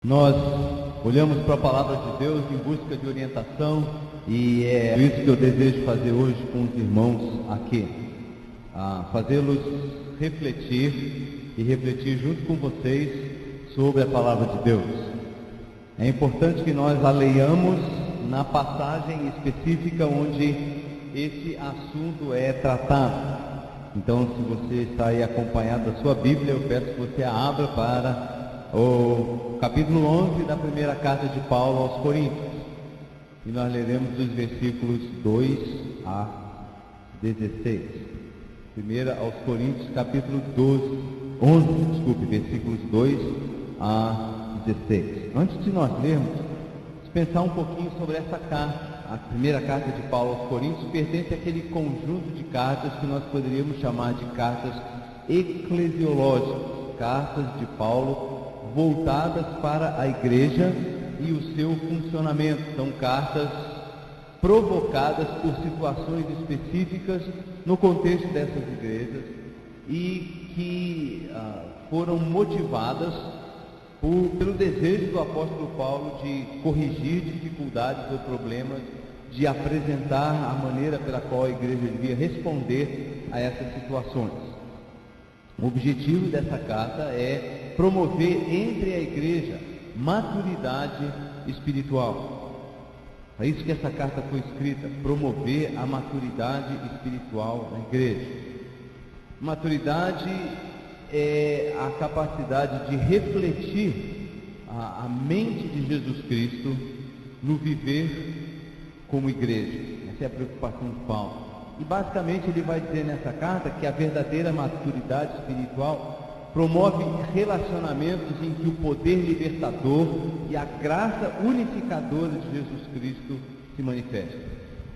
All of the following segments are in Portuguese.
Nós olhamos para a palavra de Deus em busca de orientação e é isso que eu desejo fazer hoje com os irmãos aqui, fazê-los refletir e refletir junto com vocês sobre a palavra de Deus. É importante que nós a leiamos na passagem específica onde esse assunto é tratado. Então, se você está aí acompanhado da sua Bíblia, eu peço que você a abra para o capítulo 11 da primeira carta de Paulo aos Coríntios. E nós leremos dos versículos 2 a 16. Primeira aos Coríntios, capítulo 11, versículos 2 a 16. Antes de nós lermos, vamos pensar um pouquinho sobre essa carta. A primeira carta de Paulo aos Coríntios pertence àquele conjunto de cartas que nós poderíamos chamar de cartas eclesiológicas, cartas de Paulo voltadas para a igreja e o seu funcionamento. São cartas provocadas por situações específicas no contexto dessas igrejas e que foram motivadas pelo desejo do apóstolo Paulo de corrigir dificuldades ou problemas, de apresentar a maneira pela qual a igreja devia responder a essas situações. O objetivo dessa carta é promover entre a igreja maturidade espiritual. É isso que essa carta foi escrita, promover a maturidade espiritual na igreja. Maturidade é a capacidade de refletir a mente de Jesus Cristo no viver como igreja. Essa é a preocupação de Paulo. E basicamente ele vai dizer nessa carta que a verdadeira maturidade espiritual promove relacionamentos em que o poder libertador e a graça unificadora de Jesus Cristo se manifesta.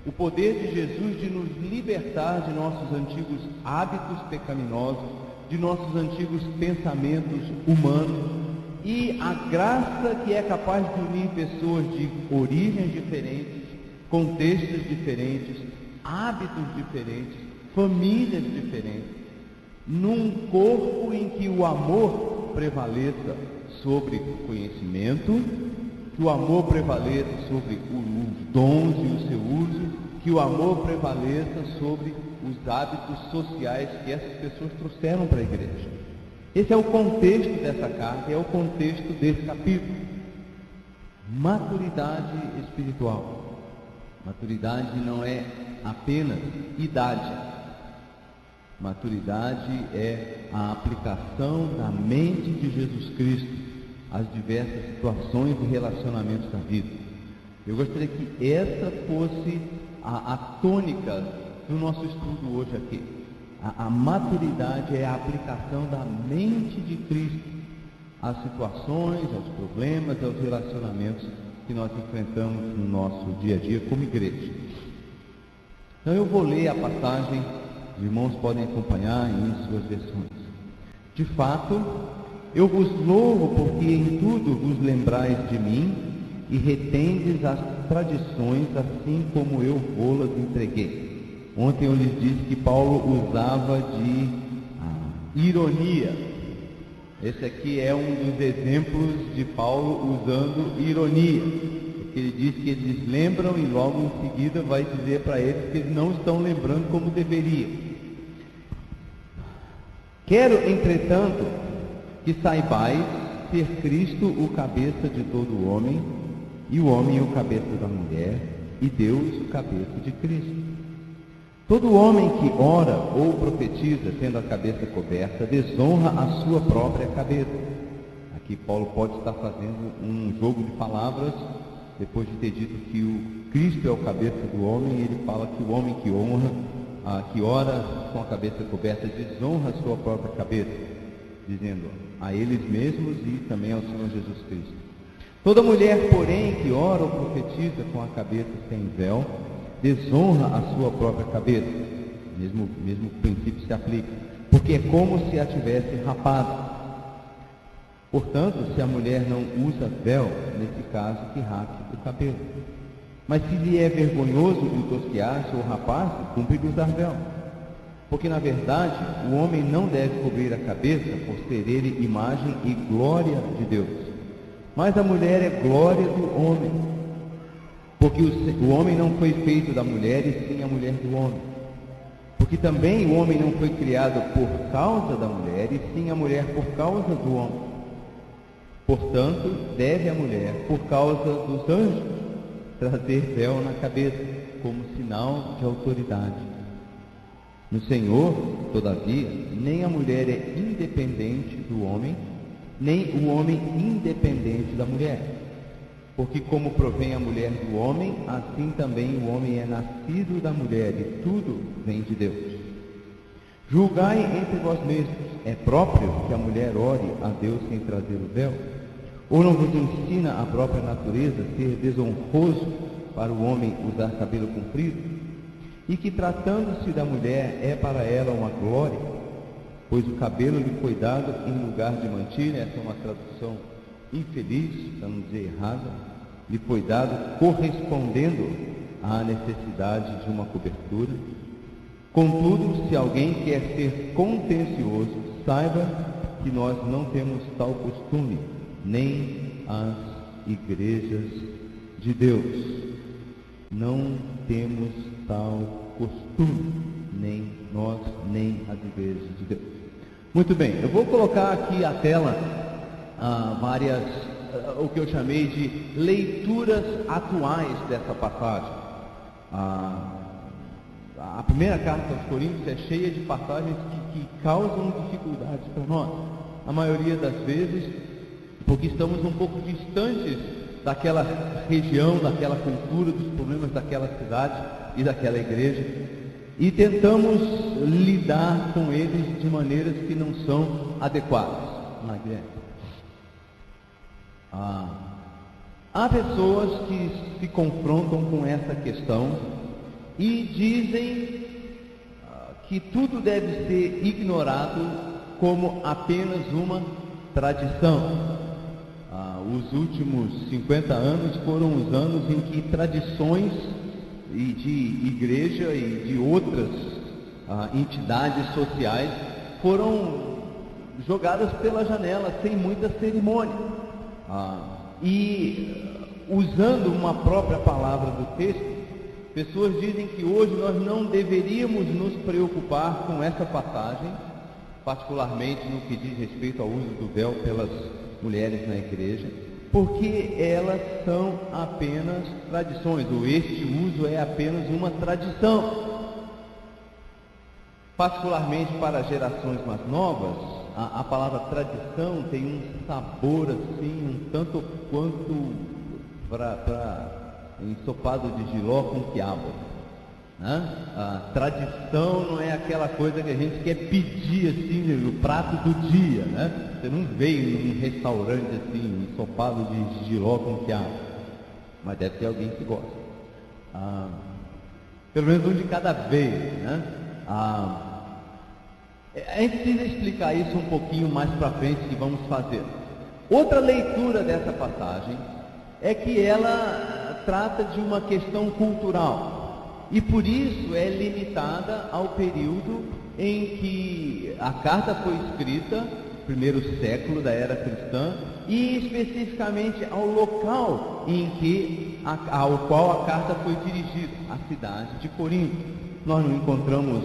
O poder de Jesus de nos libertar de nossos antigos hábitos pecaminosos, de nossos antigos pensamentos humanos, e a graça que é capaz de unir pessoas de origens diferentes, contextos diferentes, hábitos diferentes, famílias diferentes, num corpo em que o amor prevaleça sobre o conhecimento, que o amor prevaleça sobre os dons e o seu uso, que o amor prevaleça sobre os hábitos sociais que essas pessoas trouxeram para a igreja. Esse é o contexto dessa carta, é o contexto desse capítulo. Maturidade espiritual. Maturidade não é apenas idade. Maturidade é a aplicação da mente de Jesus Cristo às diversas situações e relacionamentos da vida. Eu gostaria que essa fosse a tônica do nosso estudo hoje aqui. A maturidade é a aplicação da mente de Cristo às situações, aos problemas, aos relacionamentos que nós enfrentamos no nosso dia a dia como igreja. Então eu vou ler a passagem, os irmãos podem acompanhar em suas versões. De fato, eu vos louvo porque em tudo vos lembrais de mim e retendes as tradições assim como eu vô-las entreguei. Ontem eu lhes disse que Paulo usava de ironia. Esse aqui é um dos exemplos de Paulo usando ironia. Porque ele diz que eles lembram e logo em seguida vai dizer para eles que eles não estão lembrando como deveriam. Quero, entretanto, que saibais ser Cristo o cabeça de todo o homem, e o homem o cabeça da mulher, e Deus o cabeça de Cristo. Todo homem que ora ou profetiza, tendo a cabeça coberta, desonra a sua própria cabeça. Aqui Paulo pode estar fazendo um jogo de palavras, depois de ter dito que o Cristo é o cabeça do homem, ele fala que o homem que honra, que ora com a cabeça coberta, desonra a sua própria cabeça, dizendo a eles mesmos e também ao Senhor Jesus Cristo. Toda mulher, porém, que ora ou profetiza com a cabeça sem véu, desonra a sua própria cabeça. Mesmo princípio se aplica, porque é como se a tivesse rapado. Portanto, se a mulher não usa véu, nesse caso que rape o cabelo. Mas se lhe é vergonhoso o tosquear-se ou rapar-se, cumpre-lhe usar véu. Porque, na verdade, o homem não deve cobrir a cabeça por ser ele imagem e glória de Deus. mas a mulher é glória do homem, porque o homem não foi feito da mulher, e sim a mulher do homem. Porque também o homem não foi criado por causa da mulher, e sim a mulher por causa do homem. Portanto, deve a mulher, por causa dos anjos, trazer véu na cabeça, como sinal de autoridade. No Senhor, todavia, nem a mulher é independente do homem, nem o homem independente da mulher. Porque como provém a mulher do homem, assim também o homem é nascido da mulher, e tudo vem de Deus. Julgai entre vós mesmos, é próprio que a mulher ore a Deus sem trazer o véu? Ou não vos ensina a própria natureza ser desonroso para o homem usar cabelo comprido? E que, tratando-se da mulher, é para ela uma glória, pois o cabelo lhe foi dado em lugar de mantilha. Essa é uma tradução infeliz, para não dizer errada. Lhe foi dado correspondendo à necessidade de uma cobertura. Contudo, se alguém quer ser contencioso, saiba que nós não temos tal costume, nem as igrejas de Deus. Não temos tal costume, nem nós, nem as igrejas de Deus. Muito bem, eu vou colocar aqui a tela várias, o que eu chamei de leituras atuais dessa passagem. A primeira carta aos Coríntios é cheia de passagens que causam dificuldades para nós. A maioria das vezes, porque estamos um pouco distantes daquela região, daquela cultura, dos problemas daquela cidade e daquela igreja, e tentamos lidar com eles de maneiras que não são adequadas. Há pessoas que se confrontam com essa questão e dizem que tudo deve ser ignorado como apenas uma tradição. Os últimos 50 anos foram os anos em que tradições de igreja e de outras entidades sociais foram jogadas pela janela sem muita cerimônia. E usando uma própria palavra do texto, pessoas dizem que hoje nós não deveríamos nos preocupar com essa passagem, particularmente no que diz respeito ao uso do véu pelas mulheres na igreja, porque elas são apenas tradições, ou este uso é apenas uma tradição. Particularmente para gerações mais novas, a palavra tradição tem um sabor assim, um tanto quanto para ensopado de jiló com quiabo, né? A tradição não é aquela coisa que a gente quer pedir assim no prato do dia, né? Você não veio num restaurante assim, ensopado de jiló com quiabo, mas deve ter alguém que gosta. Pelo menos um de cada vez, né? A gente precisa explicar isso um pouquinho mais para frente, que vamos fazer. Outra leitura dessa passagem é que ela trata de uma questão cultural, e por isso é limitada ao período em que a carta foi escrita, primeiro século da era cristã, e especificamente ao local ao qual a carta foi dirigida, a cidade de Corinto. Nós não encontramos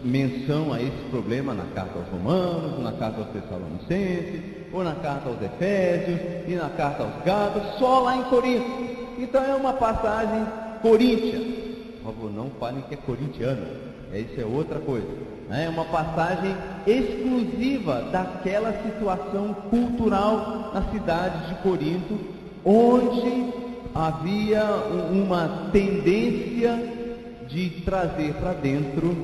menção a esse problema na carta aos Romanos, na carta aos Tessalonicenses, ou na carta aos Efésios, e na carta aos Gálatas, só lá em Corinto. Então é uma passagem coríntia. Por favor, não falem que é corintiana, isso é outra coisa. É uma passagem exclusiva daquela situação cultural na cidade de Corinto, onde havia uma tendência de trazer para dentro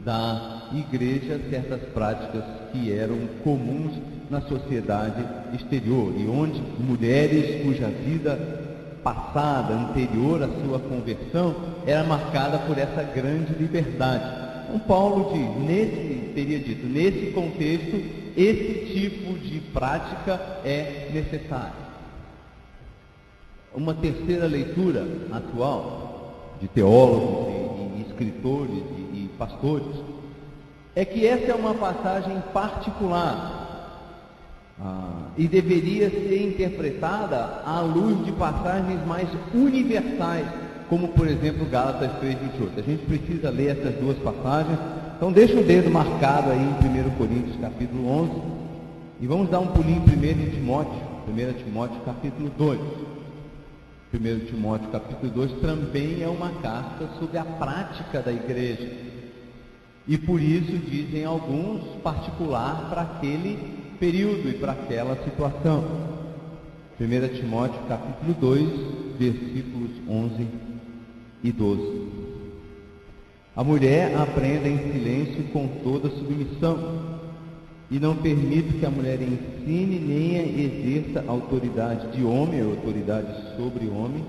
da igreja certas práticas que eram comuns na sociedade exterior, e onde mulheres cuja vida passada, anterior à sua conversão, era marcada por essa grande liberdade. Então Paulo teria dito, nesse contexto, esse tipo de prática é necessário. Uma terceira leitura atual de teólogos e escritores e pastores é que essa é uma passagem particular. e deveria ser interpretada à luz de passagens mais universais, como por exemplo Gálatas 3:28. A gente precisa ler essas duas passagens, então deixa o dedo marcado aí em 1 Coríntios capítulo 11, e vamos dar um pulinho primeiro em Timóteo, 1 Timóteo capítulo 2. 1 Timóteo capítulo 2 também é uma carta sobre a prática da igreja, e por isso, dizem alguns, particular para aquele período e para aquela situação. 1 Timóteo capítulo 2, versículos 11 e 12. A mulher aprenda em silêncio com toda submissão, e não permita que a mulher ensine nem exerça autoridade de homem, ou autoridade sobre homem,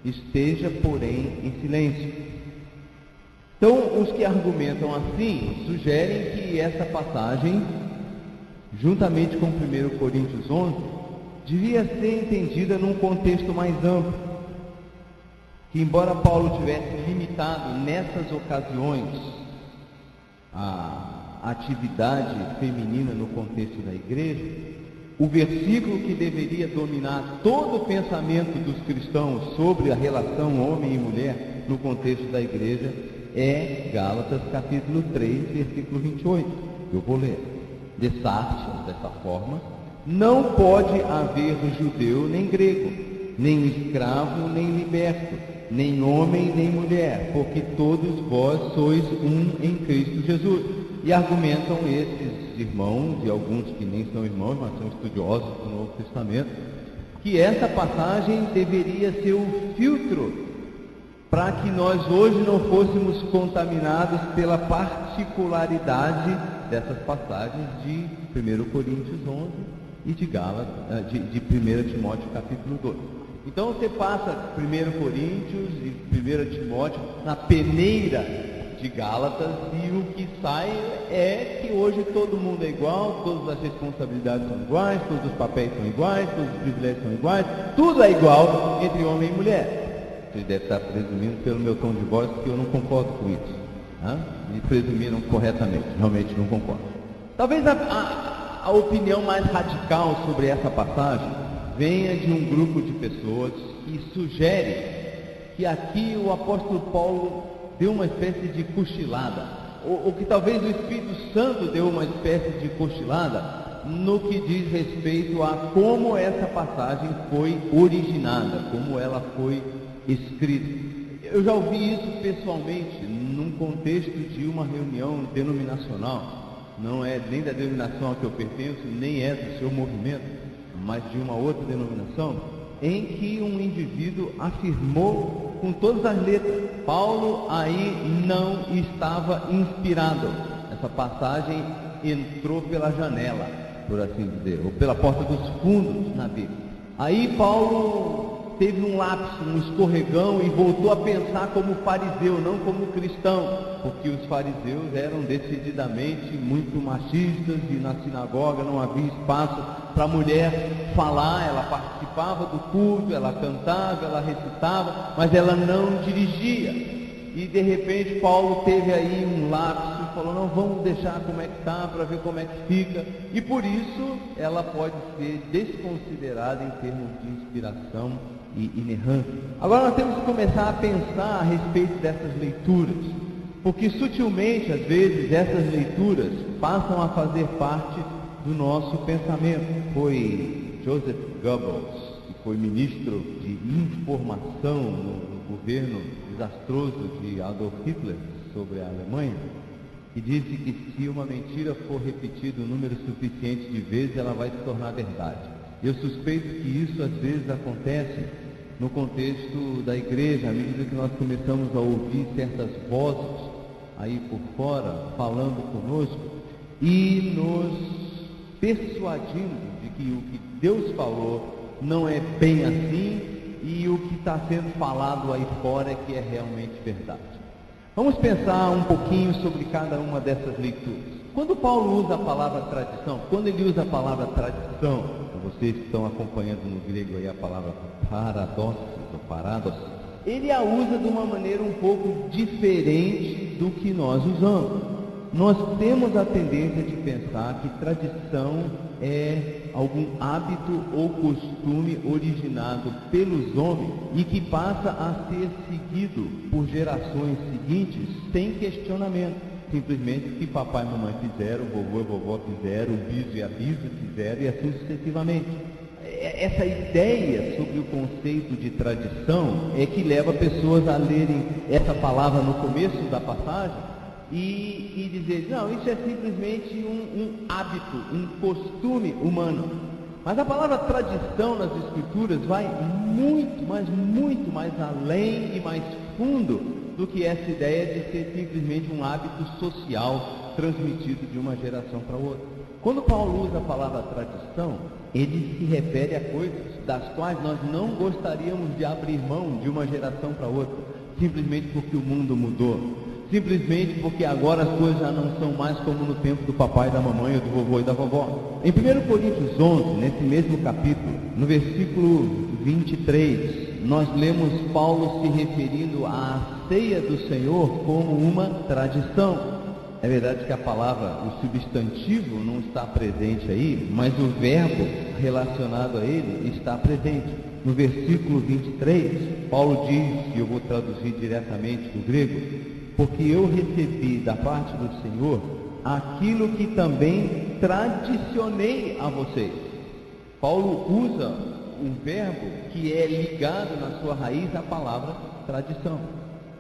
esteja, porém, em silêncio. Então, os que argumentam assim, sugerem que essa passagem, juntamente com 1 Coríntios 11, devia ser entendida num contexto mais amplo, que embora Paulo tivesse limitado nessas ocasiões a atividade feminina no contexto da igreja, o versículo que deveria dominar todo o pensamento dos cristãos sobre a relação homem e mulher no contexto da igreja é Gálatas capítulo 3, versículo 28. Eu vou ler. Dessarte, dessa forma, não pode haver judeu nem grego, nem escravo nem liberto, nem homem nem mulher, porque todos vós sois um em Cristo Jesus. E argumentam esses irmãos, e alguns que nem são irmãos, mas são estudiosos do Novo Testamento, que essa passagem deveria ser o filtro para que nós hoje não fôssemos contaminados pela particularidade dessas passagens de 1 Coríntios 11 e de 1 Timóteo capítulo 2. Então você passa 1 Coríntios e 1 Timóteo na peneira de Gálatas, e o que sai é que hoje todo mundo é igual, todas as responsabilidades são iguais, todos os papéis são iguais, todos os privilégios são iguais, tudo é igual entre homem e mulher. Vocês devem estar presumindo pelo meu tom de voz que eu não concordo com isso, e presumiram corretamente, realmente não concordo. Talvez a opinião mais radical sobre essa passagem venha de um grupo de pessoas que sugere que aqui o apóstolo Paulo deu uma espécie de cochilada, ou que talvez o Espírito Santo deu uma espécie de cochilada no que diz respeito a como essa passagem foi originada, como ela foi escrita. Eu já ouvi isso pessoalmente num contexto de uma reunião denominacional, não é nem da denominação a que eu pertenço, nem é do seu movimento, mas de uma outra denominação, em que um indivíduo afirmou com todas as letras: Paulo aí não estava inspirado. Essa passagem entrou pela janela, por assim dizer, ou pela porta dos fundos na Bíblia. Aí Paulo teve um lapso, um escorregão, e voltou a pensar como fariseu, não como cristão, porque os fariseus eram decididamente muito machistas, e na sinagoga não havia espaço para a mulher falar. Ela participava do culto, ela cantava, ela recitava, mas ela não dirigia. E de repente Paulo teve aí um lapso e falou: não, vamos deixar como é que está, para ver como é que fica. E por isso ela pode ser desconsiderada em termos de inspiração e inerrância. Agora nós temos que começar a pensar a respeito dessas leituras, porque sutilmente, às vezes, essas leituras passam a fazer parte do nosso pensamento. Foi Joseph Goebbels, que foi ministro de informação no governo desastroso de Adolf Hitler sobre a Alemanha, que disse que se uma mentira for repetida um número suficiente de vezes, ela vai se tornar verdade. Eu suspeito que isso às vezes acontece no contexto da igreja, à medida que nós começamos a ouvir certas vozes aí por fora, falando conosco e nos persuadindo de que o que Deus falou não é bem assim, e o que está sendo falado aí fora é que é realmente verdade. Vamos pensar um pouquinho sobre cada uma dessas leituras. Quando Paulo usa a palavra tradição, quando ele usa a palavra tradição, vocês que estão acompanhando no grego aí a palavra paradoxos, ou parados, ele a usa de uma maneira um pouco diferente do que nós usamos. nós temos a tendência de pensar que tradição é algum hábito ou costume originado pelos homens e que passa a ser seguido por gerações seguintes sem questionamento. Simplesmente o que papai e mamãe fizeram, o vovô e a vovó fizeram, o biso e a bisa fizeram e assim sucessivamente. Essa ideia sobre o conceito de tradição é que leva pessoas a lerem essa palavra no começo da passagem e dizer, não, isso é simplesmente um hábito, um costume humano. Mas a palavra tradição nas Escrituras vai muito mais além e mais fundo do que essa ideia de ser simplesmente um hábito social transmitido de uma geração para outra. Quando Paulo usa a palavra tradição, ele se refere a coisas das quais nós não gostaríamos de abrir mão de uma geração para outra, simplesmente porque o mundo mudou, simplesmente porque agora as coisas já não são mais como no tempo do papai, da mamãe, ou do vovô e da vovó. Em 1 Coríntios 11, nesse mesmo capítulo, no versículo 23, nós lemos Paulo se referindo à ceia do Senhor como uma tradição. É verdade que a palavra, o substantivo não está presente aí, mas o verbo relacionado a ele está presente. No versículo 23, Paulo diz, e eu vou traduzir diretamente do grego, porque eu recebi da parte do Senhor aquilo que também tradicionei a vocês. Paulo usa um verbo que é ligado na sua raiz à palavra tradição.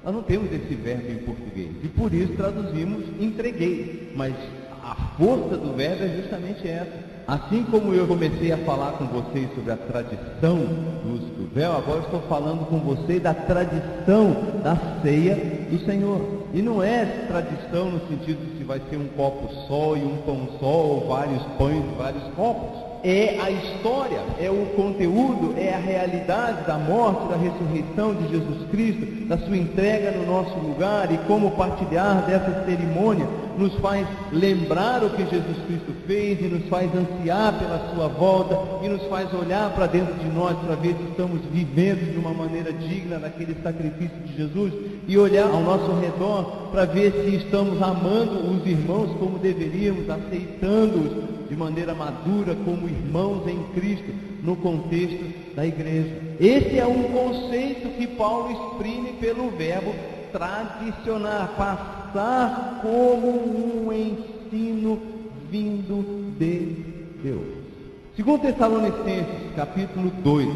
Nós não temos esse verbo em português e por isso traduzimos entreguei, mas a força do verbo é justamente essa. Assim como eu comecei a falar com vocês sobre a tradição do uso do véu, agora estou falando com vocês da tradição da ceia do Senhor. E não é tradição no sentido de se vai ser um copo só e um pão só, ou vários pães e vários copos. É a história, é o conteúdo, é a realidade da morte, da ressurreição de Jesus Cristo, da sua entrega no nosso lugar, e como partilhar dessa cerimônia nos faz lembrar o que Jesus Cristo fez e nos faz ansiar pela sua volta e nos faz olhar para dentro de nós para ver se estamos vivendo de uma maneira digna daquele sacrifício de Jesus e olhar ao nosso redor para ver se estamos amando os irmãos como deveríamos, aceitando-os de maneira madura como irmãos em Cristo no contexto da igreja. Esse é um conceito que Paulo exprime pelo verbo tradicionar, passar como um ensino vindo de Deus. 2 Tessalonicenses, capítulo 2,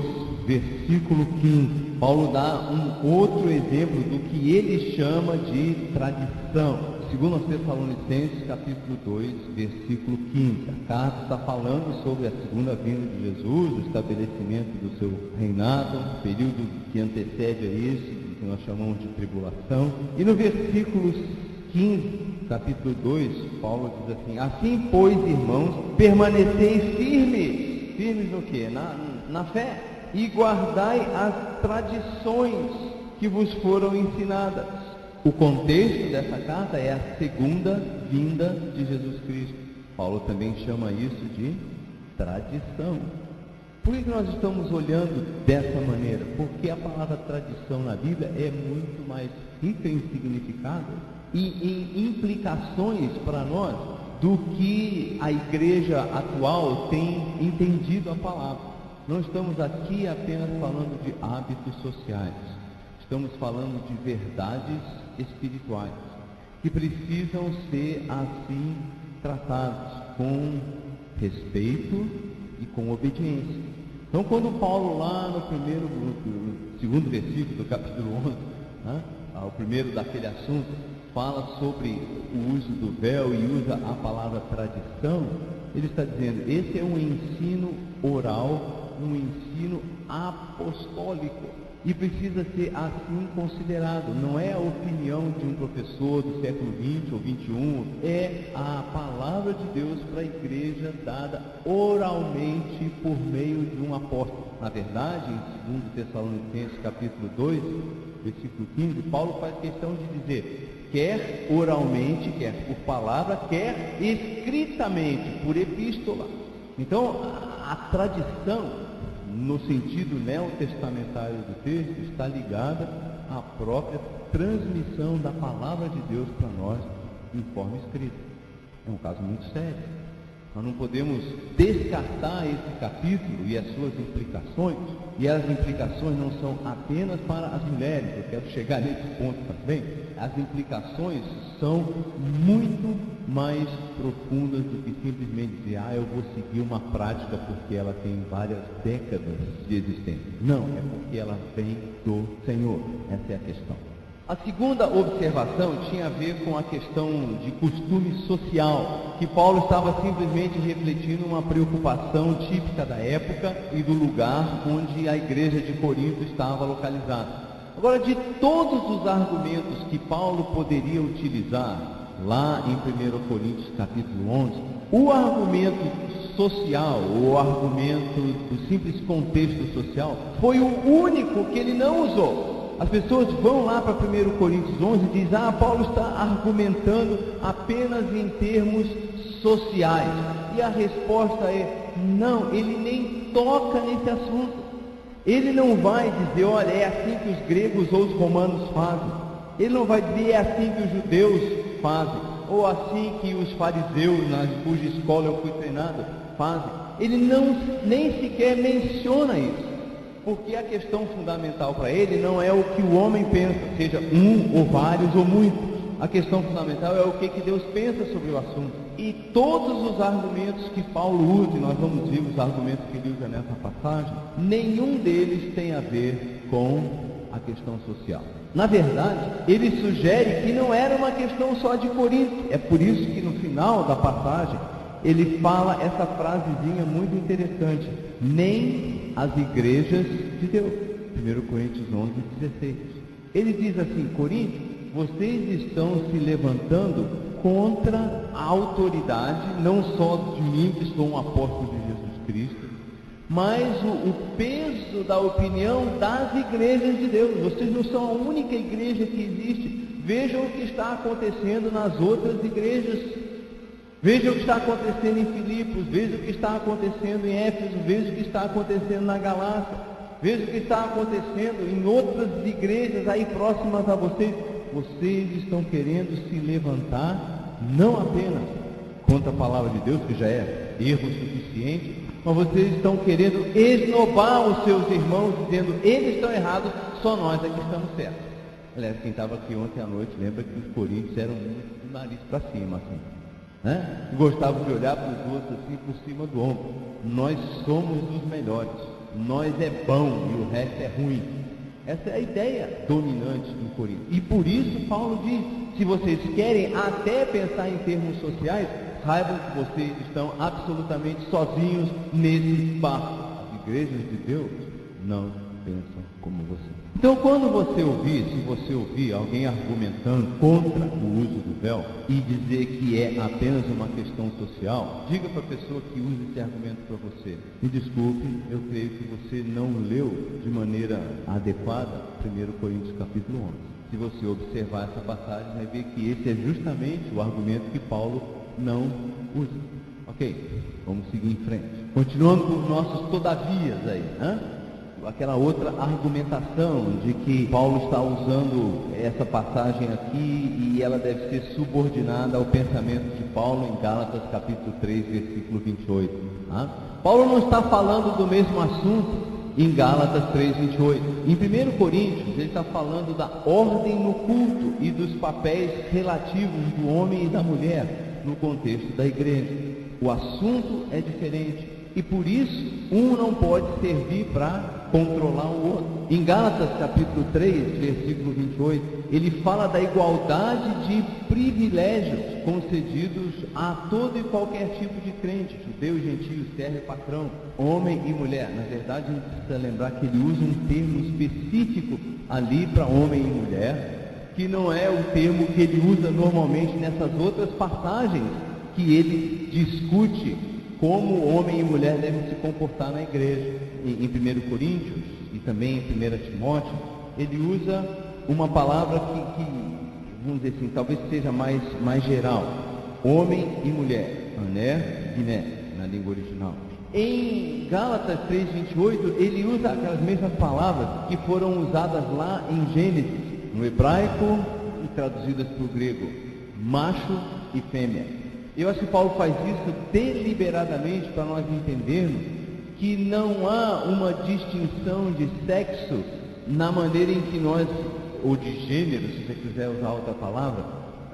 versículo 15, Paulo dá um outro exemplo do que ele chama de tradição. 2 Tessalonicenses, capítulo 2, versículo 15. A carta está falando sobre a segunda vinda de Jesus, o estabelecimento do seu reinado, o período que antecede a esse, que nós chamamos de tribulação. E no versículo 15, capítulo 2, Paulo diz assim: assim, pois, irmãos, permanecei firmes. Firmes no quê? Na fé. E guardai as tradições que vos foram ensinadas. O contexto dessa carta é a segunda vinda de Jesus Cristo. Paulo também chama isso de tradição. Por que nós estamos olhando dessa maneira? Porque a palavra tradição na Bíblia é muito mais rica em significado e em implicações para nós do que a igreja atual tem entendido a palavra. Não estamos aqui apenas falando de hábitos sociais. Estamos falando de verdades espirituais que precisam ser assim tratados com respeito e com obediência. Então, quando Paulo lá no segundo versículo do capítulo 11, o primeiro daquele assunto, fala sobre o uso do véu e usa a palavra tradição, ele está dizendo, esse é um ensino oral, um ensino apostólico. E precisa ser assim considerado. Não é a opinião de um professor do século XX ou XXI, é a palavra de Deus para a igreja dada oralmente por meio de um apóstolo. Na verdade, em 2 Tessalonicenses capítulo 2, versículo 15, Paulo faz questão de dizer, quer oralmente, quer por palavra, quer escritamente, por epístola. Então, a tradição, no sentido neotestamentário do texto, está ligada à própria transmissão da palavra de Deus para nós em forma escrita. É um caso muito sério. Nós não podemos descartar esse capítulo e as suas implicações, e as implicações não são apenas para as mulheres, eu quero chegar nesse ponto também. As implicações são muito mais profundas do que simplesmente dizer, eu vou seguir uma prática porque ela tem várias décadas de existência. Não, é porque ela vem do Senhor. Essa é a questão. A segunda observação tinha a ver com a questão de costume social, que Paulo estava simplesmente refletindo uma preocupação típica da época e do lugar onde a igreja de Corinto estava localizada. Agora, de todos os argumentos que Paulo poderia utilizar lá em 1 Coríntios capítulo 11, o argumento social, o argumento do simples contexto social, foi o único que ele não usou. As pessoas vão lá para 1 Coríntios 11 e dizem, Paulo está argumentando apenas em termos sociais. E a resposta é, não, ele nem toca nesse assunto. Ele não vai dizer, olha, é assim que os gregos ou os romanos fazem. Ele não vai dizer, é assim que os judeus fazem. Ou assim que os fariseus, cuja escola eu fui treinado, fazem. Ele nem sequer menciona isso. Porque a questão fundamental para ele não é o que o homem pensa, seja um ou vários ou muitos. A questão fundamental é o que Deus pensa sobre o assunto. E todos os argumentos que Paulo usa, e nós vamos ver os argumentos que ele usa nessa passagem, nenhum deles tem a ver com a questão social. Na verdade, ele sugere que não era uma questão só de Corinto. É por isso que no final da passagem, ele fala essa frasezinha muito interessante, nem as igrejas de Deus. 1 Coríntios 11, 16. Ele diz assim, Coríntios, vocês estão se levantando contra a autoridade, não só de mim, que sou um apóstolo de Jesus Cristo, mas o peso da opinião das igrejas de Deus. Vocês não são a única igreja que existe. Vejam o que está acontecendo nas outras igrejas. Veja o que está acontecendo em Filipos, veja o que está acontecendo em Éfeso, veja o que está acontecendo na Galácia, veja o que está acontecendo em outras igrejas aí próximas a vocês. Vocês estão querendo se levantar, não apenas contra a palavra de Deus, que já é erro suficiente, mas vocês estão querendo esnobar os seus irmãos, dizendo, eles estão errados, só nós aqui estamos certos. Aliás, quem estava aqui ontem à noite, lembra que os coríntios eram muito do nariz para cima, assim. Gostavam de olhar para os outros assim por cima do ombro. Nós somos os melhores, nós é bom e o resto é ruim. Essa é a ideia dominante em Corinto. E por isso Paulo diz, se vocês querem até pensar em termos sociais, saibam que vocês estão absolutamente sozinhos nesse barco. As igrejas de Deus não pensam como você. Então, quando você ouvir, se você ouvir alguém argumentando contra o uso do véu e dizer que é apenas uma questão social, diga para a pessoa que usa esse argumento para você, me desculpe, eu creio que você não leu de maneira adequada 1 Coríntios capítulo 11. Se você observar essa passagem, vai ver que esse é justamente o argumento que Paulo não usa. Ok, vamos seguir em frente. Continuando com os nossos todavias aí, aquela outra argumentação de que Paulo está usando essa passagem aqui e ela deve ser subordinada ao pensamento de Paulo em Gálatas capítulo 3, versículo 28. Paulo não está falando do mesmo assunto em Gálatas 3, 28. Em 1 Coríntios, ele está falando da ordem no culto e dos papéis relativos do homem e da mulher no contexto da igreja. O assunto é diferente e por isso um não pode servir para controlar o outro. Em Gálatas capítulo 3, versículo 28, ele fala da igualdade de privilégios concedidos a todo e qualquer tipo de crente, judeu, gentio, servo e patrão, homem e mulher. Na verdade, a gente precisa lembrar que ele usa um termo específico ali para homem e mulher, que não é o termo que ele usa normalmente nessas outras passagens que ele discute como homem e mulher devem se comportar na igreja. Em 1 Coríntios e também em 1 Timóteo, ele usa uma palavra que vamos dizer assim, talvez seja mais geral. Homem e mulher, ané e né, na língua original. Em Gálatas 3:28, ele usa aquelas mesmas palavras que foram usadas lá em Gênesis, no hebraico e traduzidas para o grego. macho e fêmea. Eu acho que Paulo faz isso deliberadamente para nós entendermos que não há uma distinção de sexo na maneira em que nós, ou de gênero, se você quiser usar outra palavra,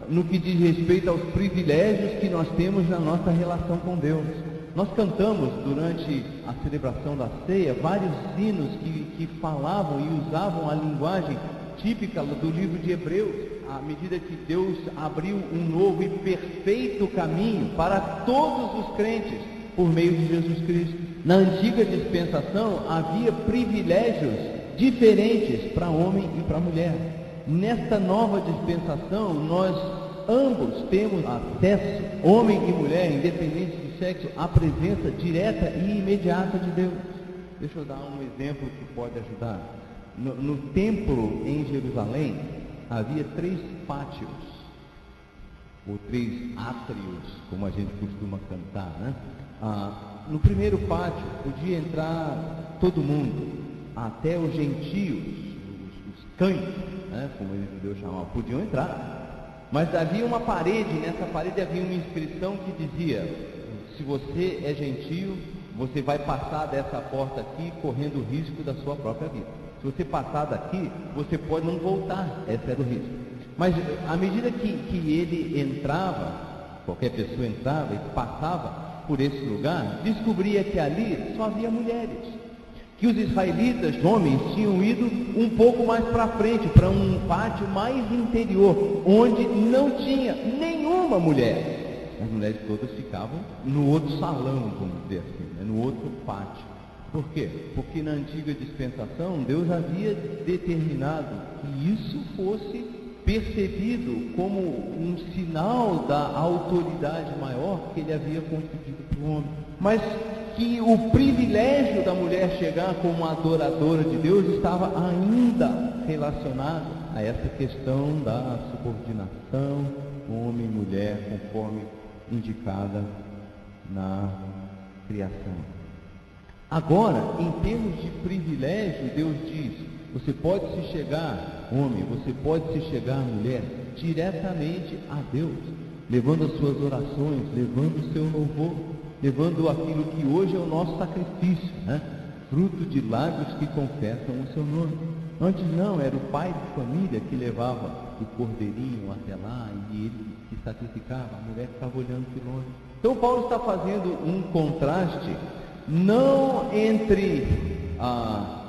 no que diz respeito aos privilégios que nós temos na nossa relação com Deus. Nós cantamos durante a celebração da ceia vários hinos que falavam e usavam a linguagem típica do livro de Hebreus, à medida que Deus abriu um novo e perfeito caminho para todos os crentes por meio de Jesus Cristo. Na antiga dispensação havia privilégios diferentes para homem e para mulher. Nesta nova dispensação, nós ambos temos acesso, homem e mulher, independente de sexo, à presença direta e imediata de Deus. Deixa eu dar um exemplo que pode ajudar. No templo em Jerusalém, havia 3 pátios, ou 3 átrios, como a gente costuma cantar, né? No primeiro pátio podia entrar todo mundo, até os gentios, os cães, né, como os judeus chamavam, podiam entrar. Mas havia uma parede, nessa parede havia uma inscrição que dizia: se você é gentio, você vai passar dessa porta aqui correndo o risco da sua própria vida. Se você passar daqui, você pode não voltar, essa era o risco. Mas à medida que ele entrava, qualquer pessoa entrava e passava por esse lugar, descobria que ali só havia mulheres, que os israelitas, homens, tinham ido um pouco mais para frente, para um pátio mais interior, onde não tinha nenhuma mulher. As mulheres todas ficavam no outro salão, vamos dizer assim, né? No outro pátio. Por quê? Porque na antiga dispensação, Deus havia determinado que isso fosse percebido como um sinal da autoridade maior que ele havia concedido para o homem. Mas que o privilégio da mulher chegar como adoradora de Deus estava ainda relacionado a essa questão da subordinação homem e mulher, conforme indicada na criação. Agora, em termos de privilégio, Deus diz: você pode se chegar, homem, você pode se chegar, mulher, diretamente a Deus, levando as suas orações, levando o seu louvor, levando aquilo que hoje é o nosso sacrifício, né? Fruto de lábios que confessam o seu nome. Antes não, era o pai de família que levava o cordeirinho até lá e ele que sacrificava, a mulher ficava olhando de longe. Então Paulo está fazendo um contraste, não entre a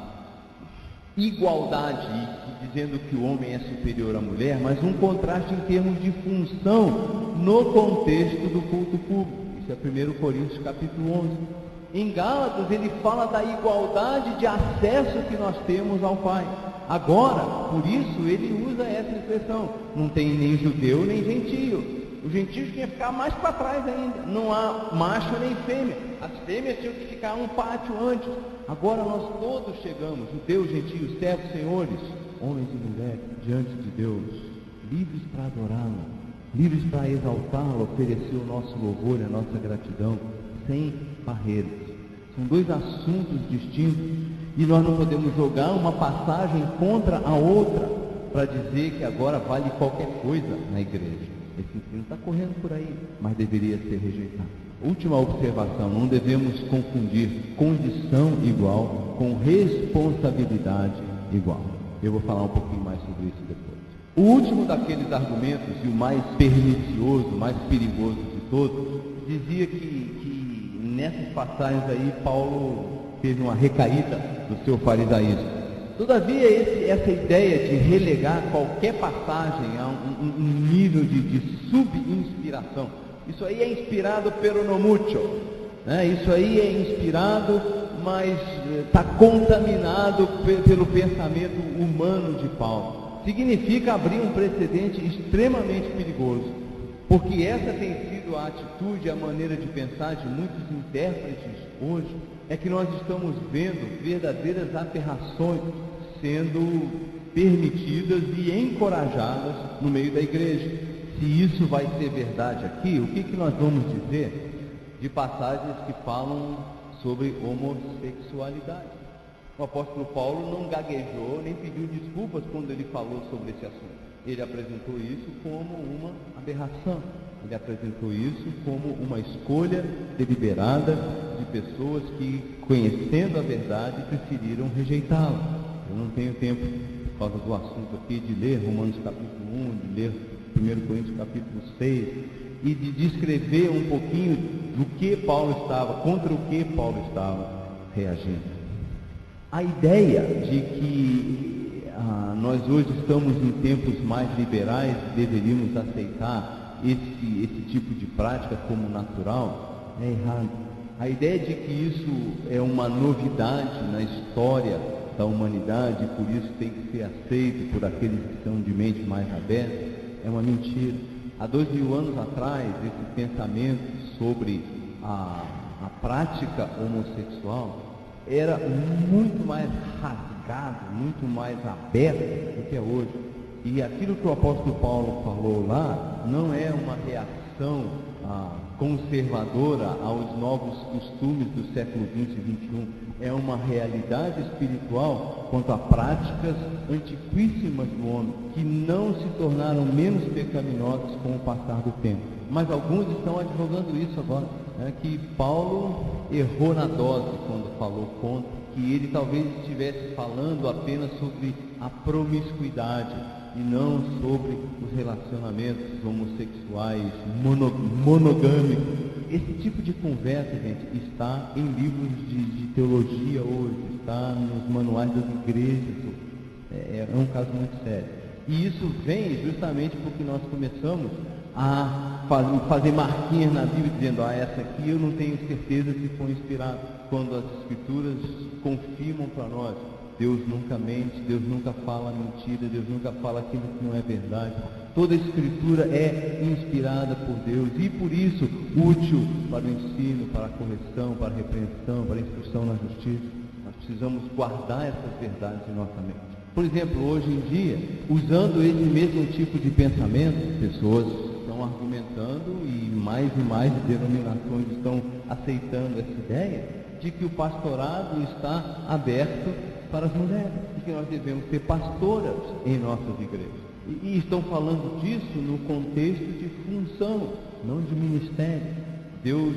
igualdade, dizendo que o homem é superior à mulher, mas um contraste em termos de função no contexto do culto público. Isso é 1 Coríntios capítulo 11. Em Gálatas ele fala da igualdade de acesso que nós temos ao Pai. Agora, por isso, ele usa essa expressão: não tem nem judeu nem gentio. Os gentios tinham que ficar mais para trás ainda. Não há macho nem fêmea. As fêmeas tinham que ficar um pátio antes. Agora nós todos chegamos, judeus, gentios, servos, senhores, homens e mulheres, diante de Deus, livres para adorá-lo, livres para exaltá-lo, oferecer o nosso louvor e a nossa gratidão, sem barreiras. São 2 assuntos distintos e nós não podemos jogar uma passagem contra a outra para dizer que agora vale qualquer coisa na igreja. Esse ensino está correndo por aí, mas deveria ser rejeitado. Última observação: não devemos confundir condição igual com responsabilidade igual. Eu vou falar um pouquinho mais sobre isso depois. O último daqueles argumentos, e o mais pernicioso, o mais perigoso de todos, dizia que nessas passagens aí Paulo teve uma recaída do seu farisaísmo. Todavia, essa ideia de relegar qualquer passagem a um nível de subinspiração, isso aí é inspirado pelo nomucho, né? Isso aí é inspirado, mas está contaminado pelo pensamento humano de Paulo. Significa abrir um precedente extremamente perigoso, porque essa tem sido a atitude, a maneira de pensar de muitos intérpretes hoje, é que nós estamos vendo verdadeiras aberrações sendo permitidas e encorajadas no meio da igreja. Se isso vai ser verdade aqui, o que nós vamos dizer de passagens que falam sobre homossexualidade? O apóstolo Paulo não gaguejou nem pediu desculpas quando ele falou sobre esse assunto. ele apresentou isso como uma aberração. Ele apresentou isso como uma escolha deliberada de pessoas que, conhecendo a verdade, preferiram rejeitá-la. Eu não tenho tempo, por causa do assunto aqui, de ler Romanos capítulo 1, de ler 1 Coríntios capítulo 6, e de descrever um pouquinho do que Paulo estava, contra o que Paulo estava reagindo. A ideia de que nós hoje estamos em tempos mais liberais e deveríamos aceitar esse tipo de prática como natural é errado. A ideia de que isso é uma novidade na história da humanidade e por isso tem que ser aceito por aqueles que são de mente mais aberta é uma mentira. Há 2000 anos atrás, esse pensamento sobre a prática homossexual era muito mais rasgado, muito mais aberto do que é hoje. E aquilo que o apóstolo Paulo falou lá não é uma reação conservadora aos novos costumes do século 20 e 21. É uma realidade espiritual quanto a práticas antiquíssimas do homem, que não se tornaram menos pecaminosas com o passar do tempo. Mas alguns estão advogando isso agora, que Paulo errou na dose quando falou contra, que ele talvez estivesse falando apenas sobre a promiscuidade e não sobre os relacionamentos homossexuais monogâmicos. Esse tipo de conversa, gente, está em livros de teologia hoje, está nos manuais das igrejas. É um caso muito sério. E isso vem justamente porque nós começamos a fazer marquinhas na Bíblia dizendo, essa aqui eu não tenho certeza se foi inspirada, quando as Escrituras confirmam para nós. Deus nunca mente, Deus nunca fala mentira, Deus nunca fala aquilo que não é verdade. Toda a Escritura é inspirada por Deus e, por isso, útil para o ensino, para a correção, para a repreensão, para a instrução na justiça. Nós precisamos guardar essas verdades em nossa mente. Por exemplo, hoje em dia, usando esse mesmo tipo de pensamento, pessoas estão argumentando e mais denominações estão aceitando essa ideia de que o pastorado está aberto para as mulheres e que nós devemos ter pastoras em nossas igrejas. E estão falando disso no contexto de função, não de ministério. Deus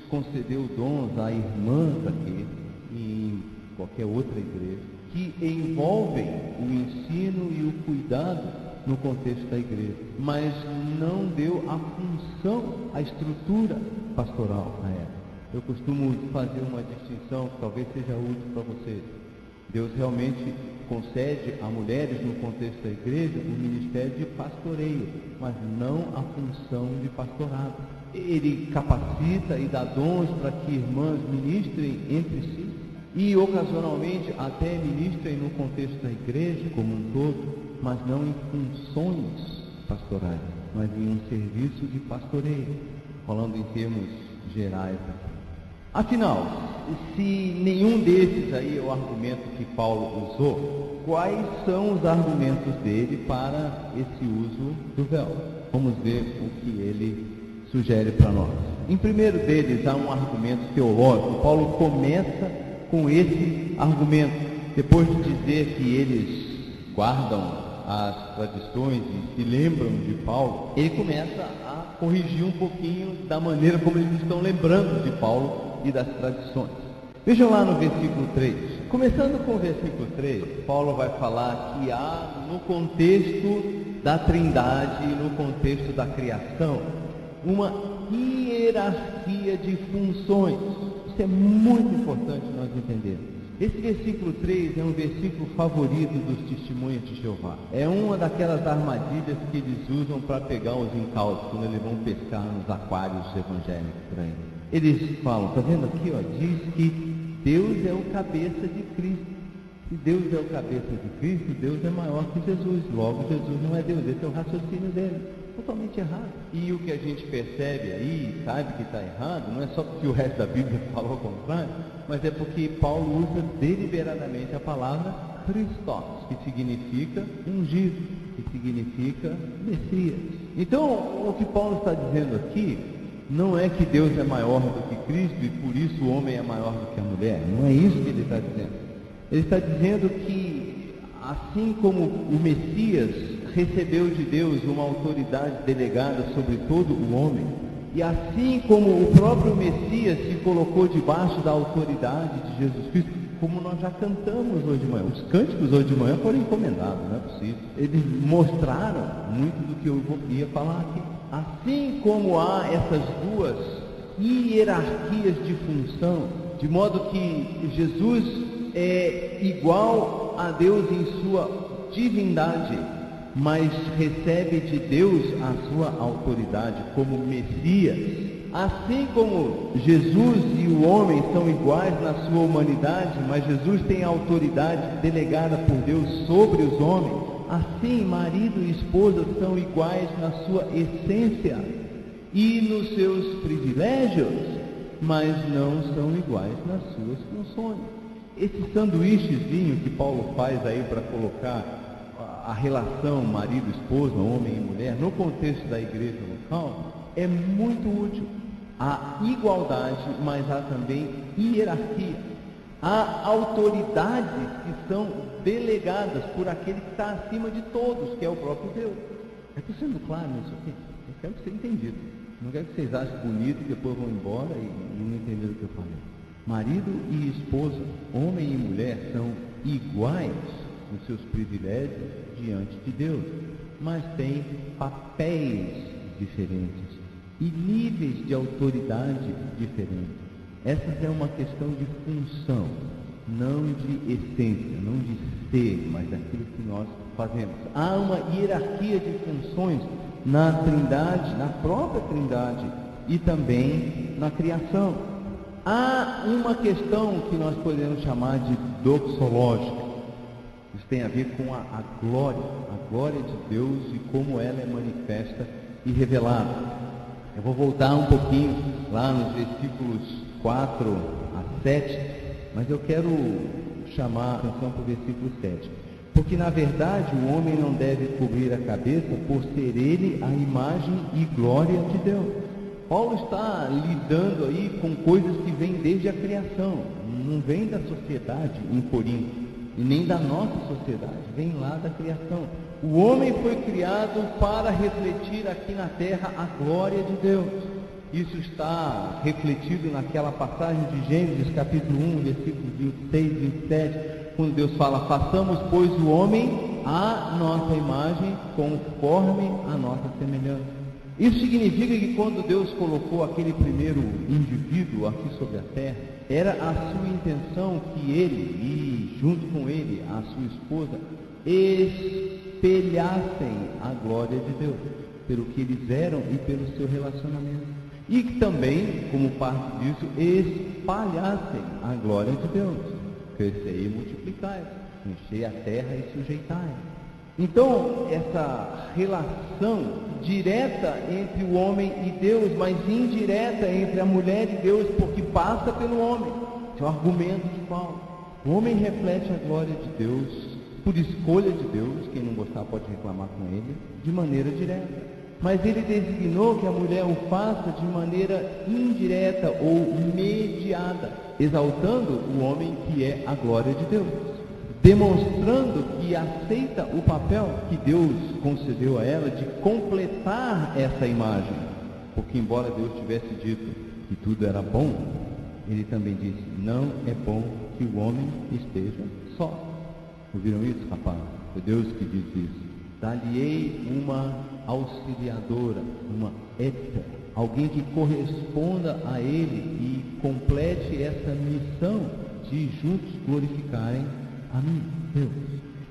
concedeu dons a irmãs aqui e em qualquer outra igreja que envolvem o ensino e o cuidado no contexto da igreja, mas não deu a função, a estrutura pastoral a ela. Eu costumo fazer uma distinção que talvez seja útil para vocês. Deus realmente concede a mulheres no contexto da igreja o ministério de pastoreio, mas não a função de pastorado. Ele capacita e dá dons para que irmãs ministrem entre si e ocasionalmente até ministrem no contexto da igreja como um todo, mas não em funções pastorais, mas em um serviço de pastoreio, falando em termos gerais. Afinal, se nenhum desses aí é o argumento que Paulo usou, quais são os argumentos dele para esse uso do véu? Vamos ver o que ele sugere para nós. Em primeiro deles, há um argumento teológico. Paulo começa com esse argumento, depois de dizer que eles guardam as tradições e se lembram de Paulo, ele começa a corrigir um pouquinho da maneira como eles estão lembrando de Paulo e das tradições. Vejam lá no versículo 3. Começando com o versículo 3, Paulo vai falar que há no contexto da Trindade e no contexto da criação uma hierarquia de funções. Isso é muito importante nós entendermos. Esse versículo 3 é um versículo favorito dos testemunhas de Jeová. É uma daquelas armadilhas que eles usam para pegar os incautos quando eles vão pescar nos aquários evangélicos por aí. Eles falam, está vendo aqui, diz que Deus é o cabeça de Cristo. Se Deus é o cabeça de Cristo, Deus é maior que Jesus. Logo, Jesus não é Deus. Esse é o raciocínio dele. Totalmente errado. E o que a gente percebe aí, sabe que está errado, não é só porque o resto da Bíblia falou ao contrário, mas é porque Paulo usa deliberadamente a palavra Christos, que significa ungido, que significa Messias. Então, o que Paulo está dizendo aqui não é que Deus é maior do que Cristo e por isso o homem é maior do que a mulher. Não é isso que ele está dizendo. Ele está dizendo que, assim como o Messias recebeu de Deus uma autoridade delegada sobre todo o homem, e assim como o próprio Messias se colocou debaixo da autoridade de Jesus Cristo, como nós já cantamos hoje de manhã. Os cânticos hoje de manhã foram encomendados, não é possível. Eles mostraram muito do que eu ia falar aqui. Assim como há essas duas hierarquias de função, de modo que Jesus é igual a Deus em sua divindade, mas recebe de Deus a sua autoridade como Messias. Assim como Jesus e o homem são iguais na sua humanidade, mas Jesus tem a autoridade delegada por Deus sobre os homens, assim marido e esposa são iguais na sua essência e nos seus privilégios, mas não são iguais nas suas funções. Esse sanduíchezinho que Paulo faz aí para colocar a relação marido-esposa, homem e mulher, no contexto da igreja local, é muito útil. Há igualdade, mas há também hierarquia. Há autoridades que são delegadas por aquele que está acima de todos, que é o próprio Deus. Estou sendo claro nisso aqui? Eu quero que seja entendido. Não quero que vocês achem bonito e depois vão embora e não entenderam o que eu falei. Marido e esposa, homem e mulher, são iguais nos seus privilégios diante de Deus, mas têm papéis diferentes e níveis de autoridade diferentes. Essa é uma questão de função, não de essência, não de ser, mas daquilo que nós fazemos. Há uma hierarquia de funções na Trindade, na própria Trindade e também na criação. Há uma questão que nós podemos chamar de doxológica. Isso tem a ver com a glória de Deus e como ela é manifesta e revelada. Eu vou voltar um pouquinho lá nos versículos 4 a 7, mas eu quero chamar a atenção para o versículo 7. Porque, na verdade, o homem não deve cobrir a cabeça por ser ele a imagem e glória de Deus. Paulo está lidando aí com coisas que vêm desde a criação, não vem da sociedade em Corinto, e nem da nossa sociedade, vem lá da criação. O homem foi criado para refletir aqui na terra a glória de Deus. Isso está refletido naquela passagem de Gênesis, capítulo 1, versículos 26 e 27, quando Deus fala: façamos, pois, o homem à nossa imagem, conforme a nossa semelhança. Isso significa que quando Deus colocou aquele primeiro indivíduo aqui sobre a terra, era a sua intenção que ele, e junto com ele, a sua esposa, espelhassem a glória de Deus, pelo que eles eram e pelo seu relacionamento. E que também, como parte disso, espalhassem a glória de Deus. Crescei e multiplicai, enchei a terra e sujeitai. Então, essa relação direta entre o homem e Deus, mas indireta entre a mulher e Deus, porque passa pelo homem. Esse é o argumento de Paulo. O homem reflete a glória de Deus, por escolha de Deus, quem não gostar pode reclamar com ele, de maneira direta. Mas ele designou que a mulher o faça de maneira indireta ou mediada, exaltando o homem que é a glória de Deus, demonstrando que aceita o papel que Deus concedeu a ela de completar essa imagem. Porque embora Deus tivesse dito que tudo era bom, ele também disse: não é bom que o homem esteja só. Ouviram isso, rapaz? Foi Deus que disse isso. Dar-lhe-ei uma auxiliadora, uma ética, alguém que corresponda a ele e complete essa missão de juntos glorificarem a mim, Deus.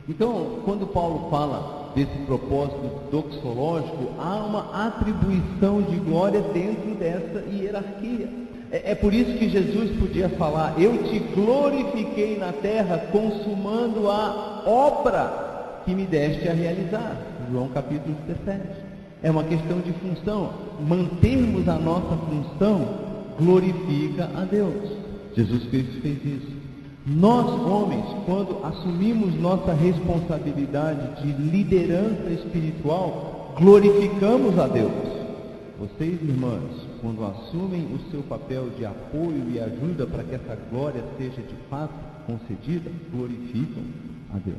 Então, quando Paulo fala desse propósito doxológico, há uma atribuição de glória dentro dessa hierarquia. É por isso que Jesus podia falar: eu te glorifiquei na terra, consumando a obra que me deste a realizar. João capítulo 17. É uma questão de função. Mantermos a nossa função glorifica a Deus. Jesus Cristo fez isso. Nós, homens, quando assumimos nossa responsabilidade de liderança espiritual, glorificamos a Deus. Vocês, irmãs, quando assumem o seu papel de apoio e ajuda para que essa glória seja de fato concedida, glorificam a Deus.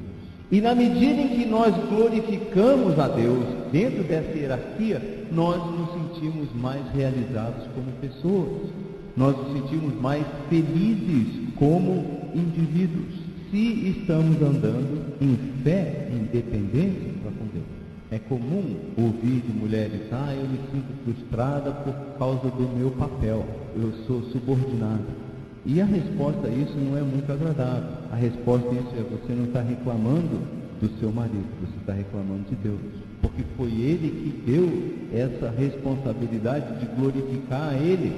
E na medida em que nós glorificamos a Deus dentro dessa hierarquia, nós nos sentimos mais realizados como pessoas. Nós nos sentimos mais felizes como indivíduos. Se estamos andando em fé e independência para com Deus. É comum ouvir de mulheres: eu me sinto frustrada por causa do meu papel, eu sou subordinada. E a resposta a isso não é muito agradável. A resposta a isso é: você não está reclamando do seu marido, você está reclamando de Deus. Porque foi Ele que deu essa responsabilidade de glorificar a Ele,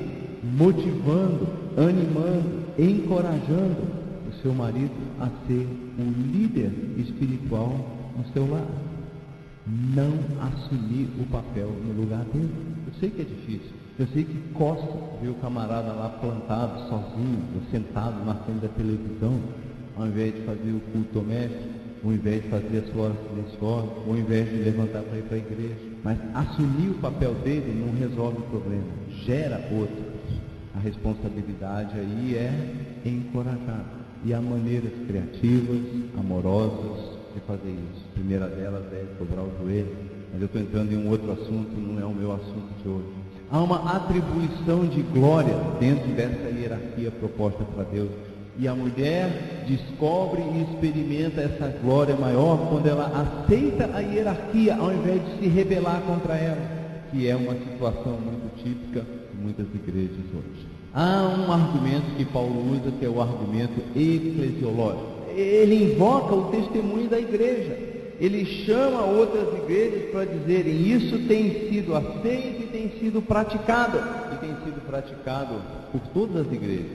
motivando, animando, encorajando o seu marido a ser um líder espiritual no seu lar. Não assumir o papel no lugar dele. Eu sei que é difícil. Eu sei que costa ver o camarada lá plantado, sozinho, sentado na frente da televisão, ao invés de fazer o culto doméstico, ao invés de fazer a sua hora silenciosa, ao invés de levantar para ir para a igreja. Mas assumir o papel dele não resolve o problema, gera outros. A responsabilidade aí é encorajar. E há maneiras criativas, amorosas de fazer isso. A primeira delas é dobrar o joelho, mas eu estou entrando em um outro assunto, não é o meu assunto de hoje. Há uma atribuição de glória dentro dessa hierarquia proposta para Deus. E a mulher descobre e experimenta essa glória maior quando ela aceita a hierarquia, ao invés de se rebelar contra ela, que é uma situação muito típica de muitas igrejas hoje. Há um argumento que Paulo usa, que é o argumento eclesiológico. Ele invoca o testemunho da igreja. Ele chama outras igrejas para dizerem: isso tem sido aceito e tem sido praticado. E tem sido praticado por todas as igrejas.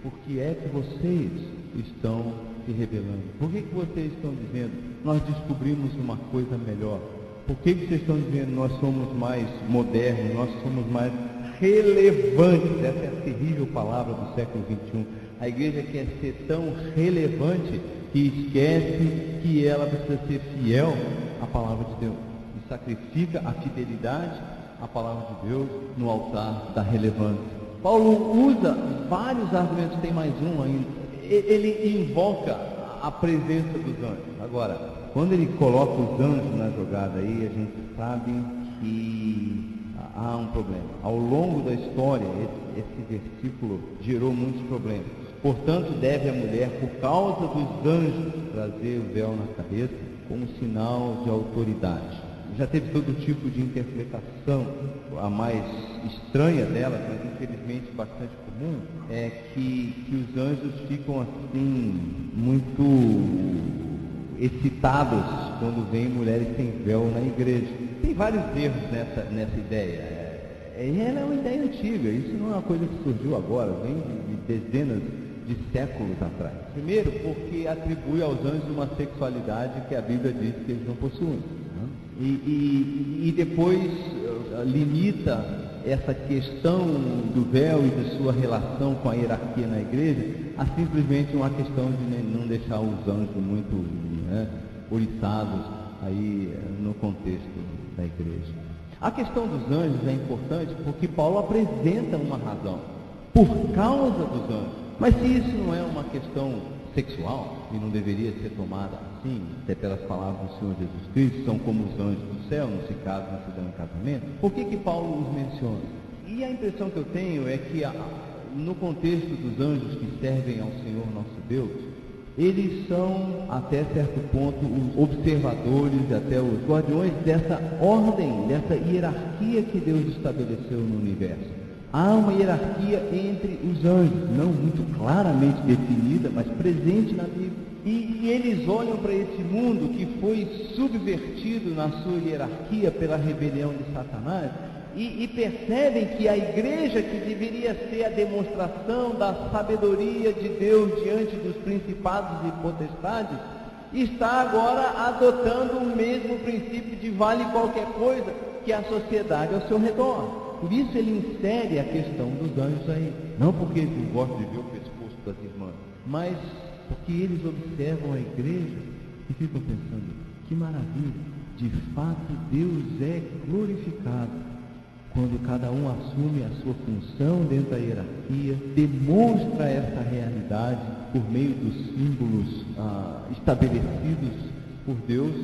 Por que é que vocês estão se rebelando? Por que vocês estão dizendo: nós descobrimos uma coisa melhor? Por que vocês estão dizendo: nós somos mais modernos, nós somos mais relevantes? Essa é a terrível palavra do século XXI. A igreja quer ser tão relevante que esquece que ela precisa ser fiel à palavra de Deus e sacrifica a fidelidade à palavra de Deus no altar da relevância. Paulo usa vários argumentos, tem mais um ainda. Ele invoca a presença dos anjos. Agora, quando ele coloca os anjos na jogada aí, a gente sabe que há um problema. Ao longo da história, esse versículo gerou muitos problemas. Portanto, deve a mulher, por causa dos anjos, trazer o véu na cabeça como sinal de autoridade. Já teve todo tipo de interpretação. A mais estranha delas, mas infelizmente bastante comum, é que os anjos ficam assim, muito excitados quando veem mulheres sem véu na igreja. Tem vários erros nessa ideia. Ela é uma ideia antiga, isso não é uma coisa que surgiu agora, vem de dezenas de séculos atrás. Primeiro, porque atribui aos anjos uma sexualidade que a Bíblia diz que eles não possuem. E depois limita essa questão do véu e de sua relação com a hierarquia na igreja a simplesmente uma questão de não deixar os anjos muito oriçados aí no contexto da igreja. A questão dos anjos é importante porque Paulo apresenta uma razão por causa dos anjos. Mas se isso não é uma questão sexual, e não deveria ser tomada assim, até pelas palavras do Senhor Jesus Cristo, são como os anjos do céu, não se casam, não se dão em casamento, por que Paulo os menciona? E a impressão que eu tenho é que no contexto dos anjos que servem ao Senhor nosso Deus, eles são até certo ponto os observadores, até os guardiões dessa ordem, dessa hierarquia que Deus estabeleceu no universo. Há uma hierarquia entre os anjos, não muito claramente definida, mas presente na Bíblia. E eles olham para esse mundo que foi subvertido na sua hierarquia pela rebelião de Satanás e percebem que a igreja, que deveria ser a demonstração da sabedoria de Deus diante dos principados e potestades, está agora adotando o mesmo princípio de vale qualquer coisa que a sociedade ao seu redor. Por isso ele insere a questão dos anjos aí. Não porque eles não gostam de ver o pescoço das irmãs, mas porque eles observam a igreja e ficam pensando: que maravilha, de fato Deus é glorificado quando cada um assume a sua função dentro da hierarquia, demonstra essa realidade por meio dos símbolos estabelecidos por Deus,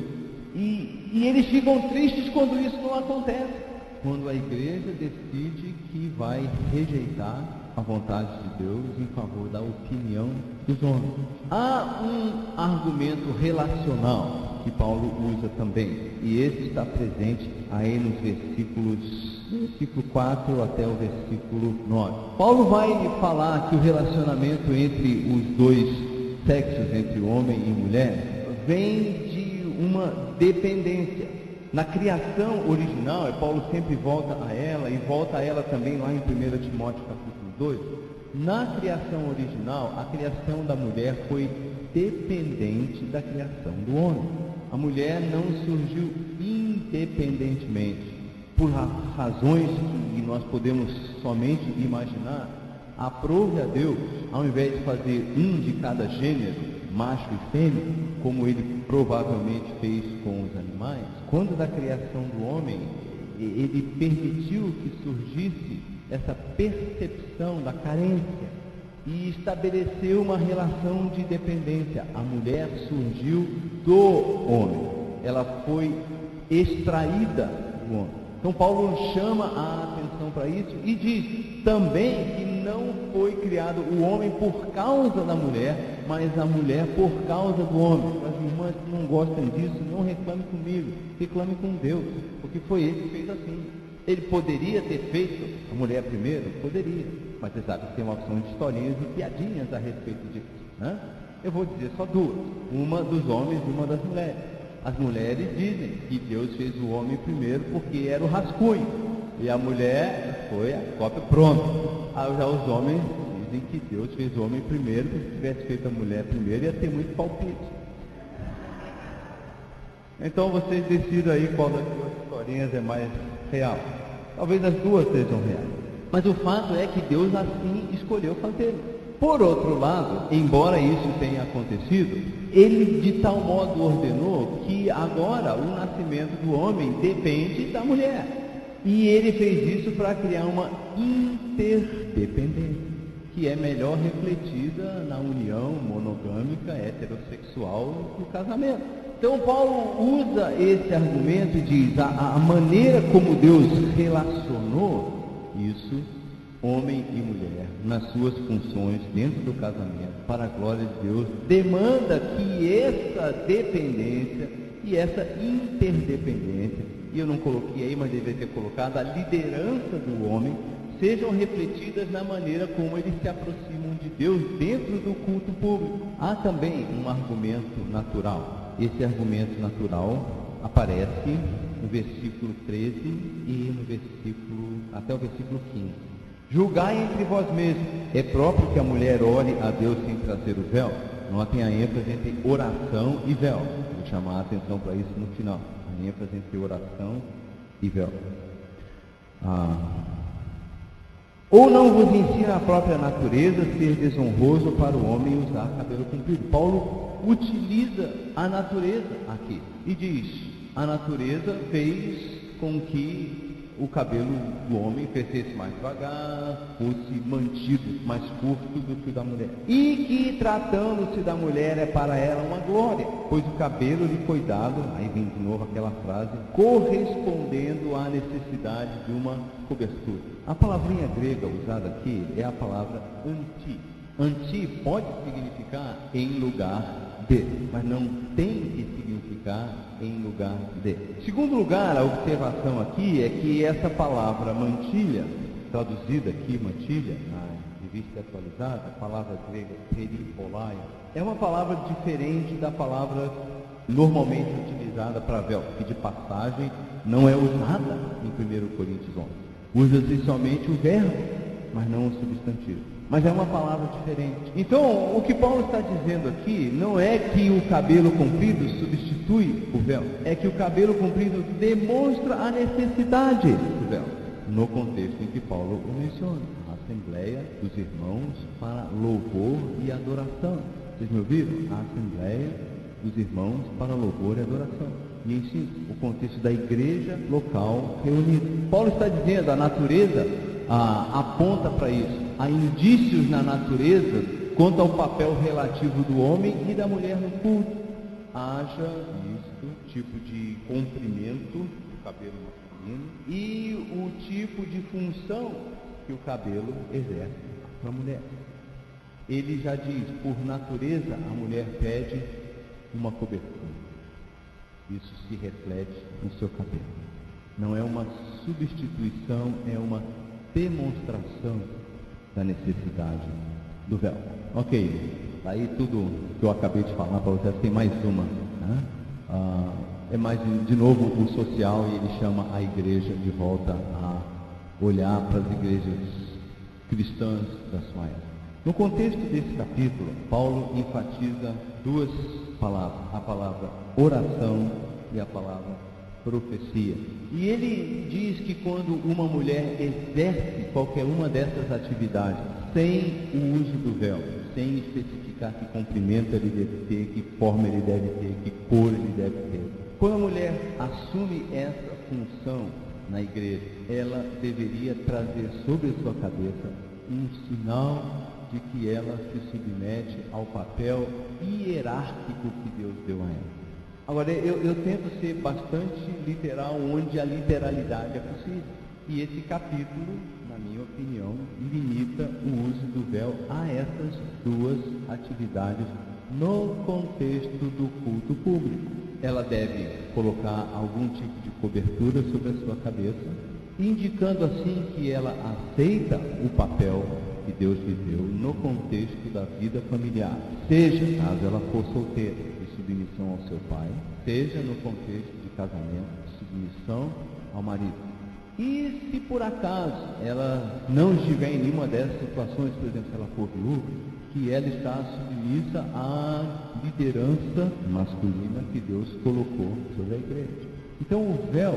e eles ficam tristes quando isso não acontece, quando a igreja decide que vai rejeitar a vontade de Deus em favor da opinião dos homens. Há um argumento relacional que Paulo usa também, e esse está presente aí nos versículo 4 até o versículo 9. Paulo vai falar que o relacionamento entre os dois sexos, entre homem e mulher, vem de uma dependência. Na criação original, Paulo sempre volta a ela, e volta a ela também lá em 1 Timóteo capítulo 2, na criação original, a criação da mulher foi dependente da criação do homem. A mulher não surgiu independentemente. Por razões que nós podemos somente imaginar, aprove a Deus, ao invés de fazer um de cada gênero, macho e fêmea, como ele provavelmente fez com os animais, quando da criação do homem, ele permitiu que surgisse essa percepção da carência e estabeleceu uma relação de dependência. A mulher surgiu do homem, ela foi extraída do homem. Então Paulo chama a atenção para isso e diz também que não foi criado o homem por causa da mulher, mas a mulher por causa do homem. As irmãs que não gostam disso, não reclame comigo, reclame com Deus, porque foi ele que fez assim. Ele poderia ter feito a mulher primeiro? Poderia, mas você sabe que tem uma opção de historinhas e piadinhas a respeito disso, né? Eu vou dizer só duas, uma dos homens e uma das mulheres. As mulheres dizem que Deus fez o homem primeiro porque era o rascunho, e a mulher foi a cópia pronta. Já os homens dizem que Deus fez o homem primeiro, porque se tivesse feito a mulher primeiro ia ter muito palpite. Então vocês decidam aí qual das duas historinhas é mais real. Talvez as duas sejam reais, mas o fato é que Deus assim escolheu fazer. Por outro lado, embora isso tenha acontecido, ele de tal modo ordenou que agora o nascimento do homem depende da mulher. E ele fez isso para criar uma interdependência, que é melhor refletida na união monogâmica heterossexual do casamento. Então Paulo usa esse argumento e diz, a maneira como Deus relacionou isso, homem e mulher, nas suas funções dentro do casamento, para a glória de Deus, demanda que essa dependência e essa interdependência, e eu não coloquei aí, mas deveria ter colocado, a liderança do homem, sejam refletidas na maneira como eles se aproximam de Deus dentro do culto público. Há também um argumento natural. Esse argumento natural aparece no versículo 13 e no versículo, até o versículo 15. Julgai entre vós mesmos, é próprio que a mulher ore a Deus sem trazer o véu? Notem a ênfase entre oração e véu. Vou chamar a atenção para isso no final. A ênfase entre oração e véu. Ou não vos ensina a própria natureza ser desonroso para o homem usar cabelo comprido? Paulo utiliza a natureza aqui e diz, a natureza fez com que o cabelo do homem crescesse mais devagar, fosse mantido mais curto do que o da mulher. E que, tratando-se da mulher, é para ela uma glória, pois o cabelo lhe foi dado, aí vem de novo aquela frase, correspondendo à necessidade de uma cobertura. A palavrinha grega usada aqui é a palavra anti. Anti pode significar em lugar de, mas não tem que significar em lugar de. Segundo lugar, a observação aqui é que essa palavra mantilha, traduzida aqui mantilha, na revista atualizada, a palavra grega peripolaia, é uma palavra diferente da palavra normalmente utilizada para véu, que de passagem não é usada em 1 Coríntios 11. Usa-se somente o verbo, mas não o substantivo. Mas é uma palavra diferente. Então, o que Paulo está dizendo aqui não é que o cabelo comprido substitui o véu, é que o cabelo comprido demonstra a necessidade do véu, no contexto em que Paulo o menciona, a Assembleia dos Irmãos para louvor e adoração. Vocês me ouviram? A Assembleia dos Irmãos para louvor e adoração. E ensino, o contexto da igreja local reunida. Paulo está dizendo, a natureza aponta para isso. Há indícios na natureza quanto ao papel relativo do homem e da mulher no culto. Haja, diz tipo de comprimento do cabelo masculino e o tipo de função que o cabelo exerce para a mulher. Ele já diz, por natureza, a mulher pede uma cobertura. Isso se reflete no seu cabelo. Não é uma substituição, é uma demonstração da necessidade do véu. Ok, aí tudo que eu acabei de falar para vocês, tem mais uma, né? É mais, de novo, o social, e ele chama a igreja de volta a olhar para as igrejas cristãs da sua época. No contexto desse capítulo, Paulo enfatiza duas palavras, a palavra oração e a palavra profecia. E ele diz que quando uma mulher exerce qualquer uma dessas atividades sem o uso do véu, sem especificar que comprimento ele deve ter, que forma ele deve ter, que cor ele deve ter, quando a mulher assume essa função na igreja, ela deveria trazer sobre a sua cabeça um sinal de que ela se submete ao papel hierárquico que Deus deu a ela. Agora, eu tento ser bastante literal onde a literalidade é possível. E esse capítulo, na minha opinião, limita o uso do véu a essas duas atividades no contexto do culto público. Ela deve colocar algum tipo de cobertura sobre a sua cabeça, indicando assim que ela aceita o papel que Deus lhe deu no contexto da vida familiar, seja caso ela for solteira, de submissão ao seu pai, seja no contexto de casamento, de submissão ao marido. E se por acaso ela não estiver em nenhuma dessas situações, por exemplo, se ela for viúva, que ela está submissa à liderança masculina que Deus colocou sobre a igreja. Então o véu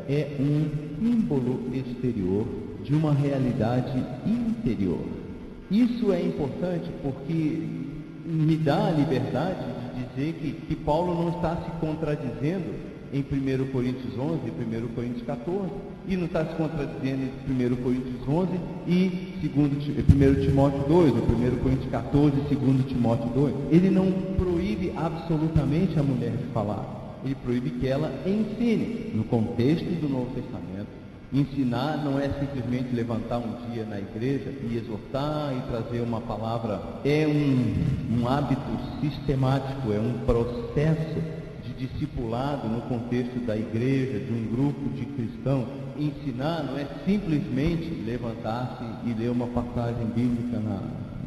é um símbolo exterior de uma realidade interior. Isso é importante porque me dá a liberdade de dizer que Paulo não está se contradizendo em 1 Coríntios 11 e 1 Coríntios 14, e não está se contradizendo em 1 Coríntios 11 e 1 Timóteo 2, ou 1 Coríntios 14 e 2 Timóteo 2. Ele não proíbe absolutamente a mulher de falar, ele proíbe que ela ensine. No contexto do Novo Testamento, ensinar não é simplesmente levantar um dia na igreja e exortar e trazer uma palavra, é um hábito sistemático, é um processo de discipulado no contexto da igreja, de um grupo de cristãos. Ensinar não é simplesmente levantar-se e ler uma passagem bíblica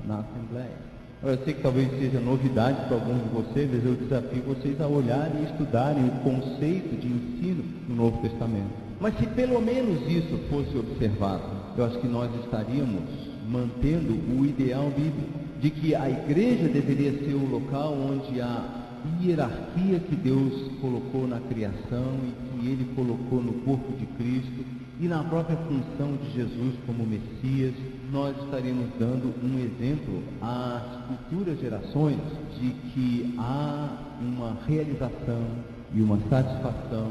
na Assembleia. Eu sei que talvez seja novidade para alguns de vocês, mas eu desafio vocês a olharem e estudarem o conceito de ensino no Novo Testamento. Mas se pelo menos isso fosse observado, eu acho que nós estaríamos mantendo o ideal bíblico de que a igreja deveria ser o local onde a hierarquia que Deus colocou na criação e que Ele colocou no corpo de Cristo e na própria função de Jesus como Messias, nós estaríamos dando um exemplo às futuras gerações de que há uma realização e uma satisfação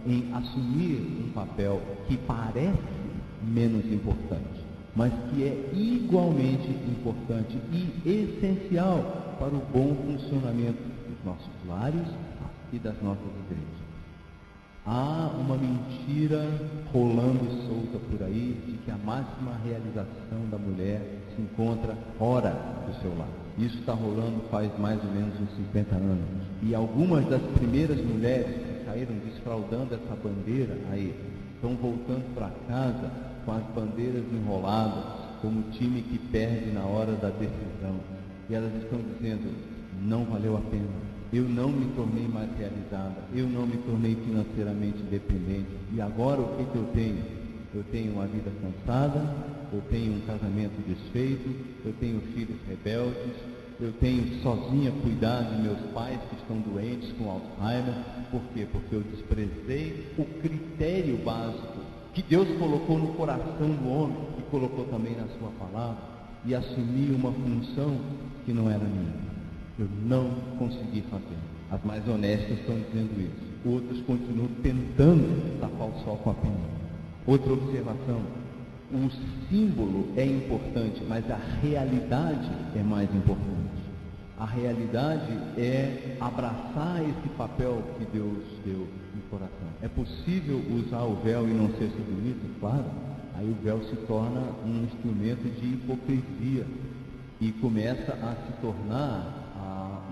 em assumir um papel que parece menos importante, mas que é igualmente importante e essencial para o bom funcionamento dos nossos lares e das nossas igrejas. Há uma mentira rolando solta por aí de que a máxima realização da mulher se encontra fora do seu lar. Isso está rolando faz mais ou menos uns 50 anos. E algumas das primeiras mulheres que saíram desfraudando essa bandeira aí, estão voltando para casa com as bandeiras enroladas, como o time que perde na hora da decisão. E elas estão dizendo, não valeu a pena. Eu não me tornei mais realizada, eu não me tornei financeiramente independente. E agora o que eu tenho? Eu tenho uma vida cansada, eu tenho um casamento desfeito, eu tenho filhos rebeldes, eu tenho sozinha cuidar de meus pais que estão doentes com Alzheimer. Por quê? Porque eu desprezei o critério básico que Deus colocou no coração do homem e colocou também na sua palavra e assumi uma função que não era minha. Eu não consegui fazer. As mais honestas estão dizendo isso. Outras continuam tentando tapar o sol com a peneira. Outra observação: o símbolo é importante, mas a realidade é mais importante. A realidade é abraçar esse papel que Deus deu no coração. É possível usar o véu e não ser submisso? Claro. Aí o véu se torna um instrumento de hipocrisia e começa a se tornar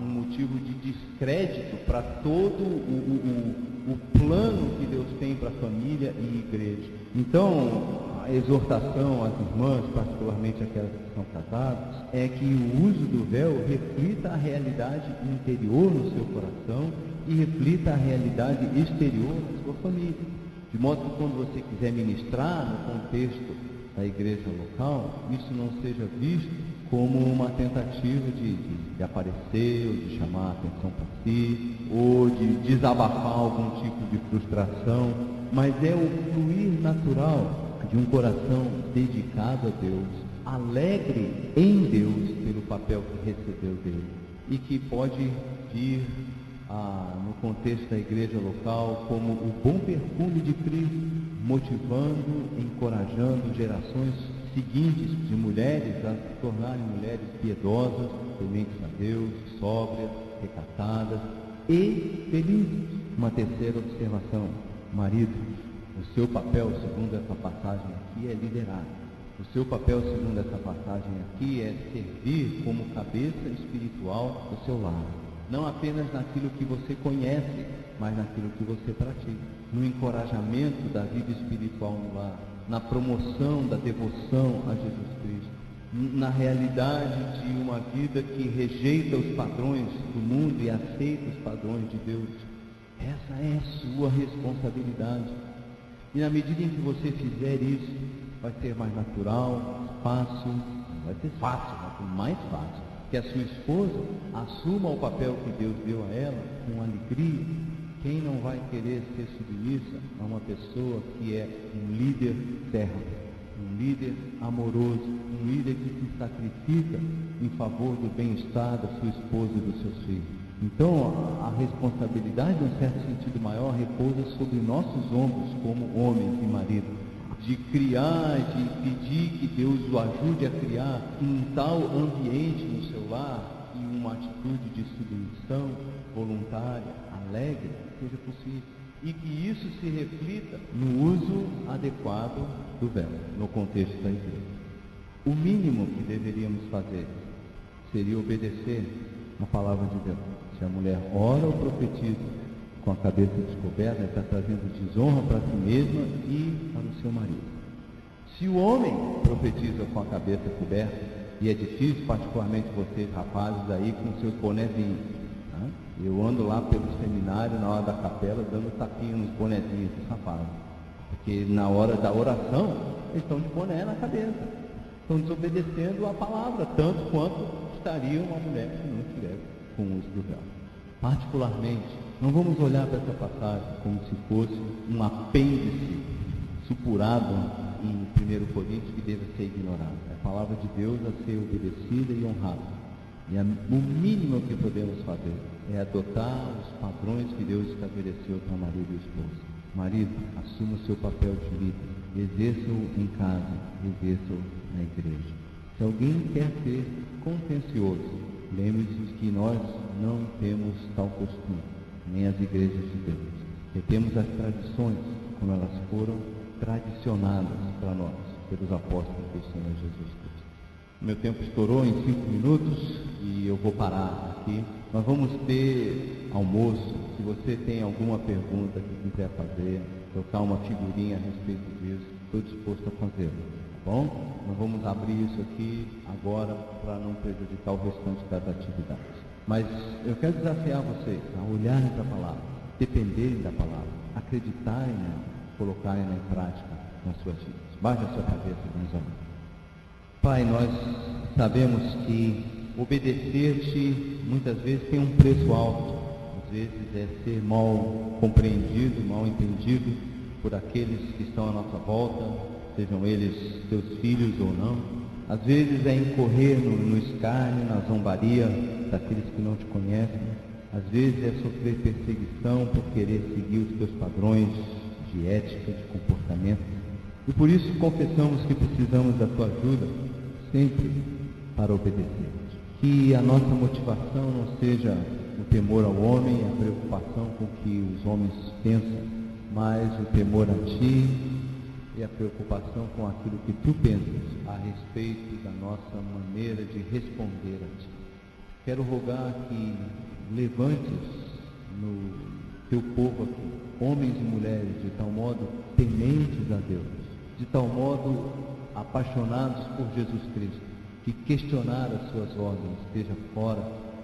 um motivo de descrédito para todo o plano que Deus tem para a família e igreja. Então, a exortação às irmãs, particularmente aquelas que estão casadas, é que o uso do véu reflita a realidade interior no seu coração e reflita a realidade exterior na sua família. De modo que quando você quiser ministrar no contexto da igreja local, isso não seja visto como uma tentativa de aparecer, ou de chamar a atenção para si, ou de desabafar algum tipo de frustração, mas é o fluir natural de um coração dedicado a Deus, alegre em Deus pelo papel que recebeu dele, e que pode vir no contexto da igreja local como o bom perfume de Cristo, motivando, encorajando gerações seguintes de mulheres a se tornarem mulheres piedosas, tementes a Deus, sóbrias, recatadas e felizes. Uma terceira observação: marido, o seu papel, segundo essa passagem aqui, é liderar. O seu papel, segundo essa passagem aqui, é servir como cabeça espiritual do seu lar. Não apenas naquilo que você conhece, mas naquilo que você pratica. No encorajamento da vida espiritual no lar, na promoção da devoção a Jesus Cristo, na realidade de uma vida que rejeita os padrões do mundo e aceita os padrões de Deus. Essa é a sua responsabilidade. E na medida em que você fizer isso, vai ser mais natural, fácil, não vai ser fácil, vai ser mais fácil, que a sua esposa assuma o papel que Deus deu a ela com alegria. Quem não vai querer ser submissa a uma pessoa que é um líder servo, um líder amoroso, um líder que se sacrifica em favor do bem-estar da sua esposa e dos seus filhos? Então, a responsabilidade, em um certo sentido maior, repousa sobre nossos ombros como homens e maridos, de criar, de pedir que Deus o ajude a criar um tal ambiente no seu lar e uma atitude de submissão voluntária, alegre, seja possível, e que isso se reflita no uso adequado do véu, no contexto da igreja. O mínimo que deveríamos fazer seria obedecer a palavra de Deus. Se a mulher ora ou profetiza com a cabeça descoberta, está trazendo desonra para si mesma e para o seu marido. Se o homem profetiza com a cabeça coberta, e é difícil, particularmente vocês rapazes aí com seus bonezinhos, né? Eu ando lá pelo seminário, na hora da capela, dando tapinha nos bonezinhos dos rapazes, porque na hora da oração, eles estão de boné na cabeça, estão desobedecendo a palavra, tanto quanto estaria uma mulher que não estivesse com o uso do véu. Particularmente, não vamos olhar para essa passagem como se fosse um apêndice supurado em 1 Coríntios que deve ser ignorado. É a palavra de Deus a ser obedecida e honrada. E o mínimo que podemos fazer é adotar os padrões que Deus estabeleceu para marido e esposa. Marido, assuma o seu papel de líder, exerça-o em casa, exerça-o na igreja. Se alguém quer ser contencioso, lembre-se que nós não temos tal costume, nem as igrejas de Deus. Retemos as tradições como elas foram tradicionadas para nós, pelos apóstolos do Senhor Jesus Cristo. Meu tempo estourou em 5 minutos e eu vou parar aqui. Nós vamos ter almoço. Se você tem alguma pergunta que quiser fazer, trocar uma figurinha a respeito disso, estou disposto a fazê-lo, tá bom? Nós vamos abrir isso aqui agora para não prejudicar o restante das atividades. Mas eu quero desafiar vocês a olharem para a palavra, dependerem da palavra, acreditarem nela, colocarem ela em prática nas suas vidas. Baixe a sua cabeça, meus amigos. Pai, nós sabemos que obedecer-te muitas vezes tem um preço alto. Às vezes é ser mal compreendido, mal entendido por aqueles que estão à nossa volta, sejam eles teus filhos ou não. Às vezes é incorrer no escárnio, na zombaria daqueles que não te conhecem. Às vezes é sofrer perseguição por querer seguir os teus padrões de ética, de comportamento. E por isso confessamos que precisamos da tua ajuda sempre para obedecer. Que a nossa motivação não seja o temor ao homem, a preocupação com o que os homens pensam, mas o temor a Ti e a preocupação com aquilo que Tu pensas a respeito da nossa maneira de responder a Ti. Quero rogar que levantes no Teu povo aqui, homens e mulheres, de tal modo tementes a Deus, de tal modo apaixonados por Jesus Cristo, que questionar as suas ordens esteja fora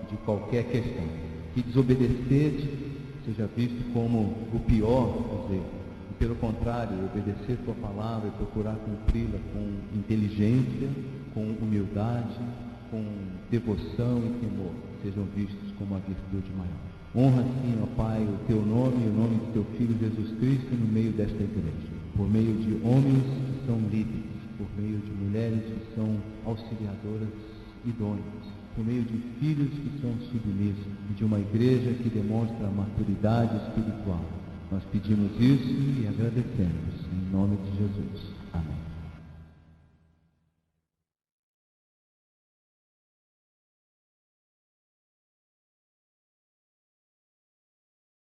de qualquer questão, que desobedecer seja visto como o pior dos erros, e pelo contrário, obedecer tua palavra e procurar cumpri-la com inteligência, com humildade, com devoção e temor, sejam vistos como a virtude maior. Honra, sim, ó Pai, o Teu nome e o nome de Teu Filho Jesus Cristo no meio desta igreja, por meio de homens que são líderes, por meio de mulheres que são auxiliadoras idôneas, por meio de filhos que são submissos e de uma igreja que demonstra maturidade espiritual. Nós pedimos isso e agradecemos, em nome de Jesus. Amém.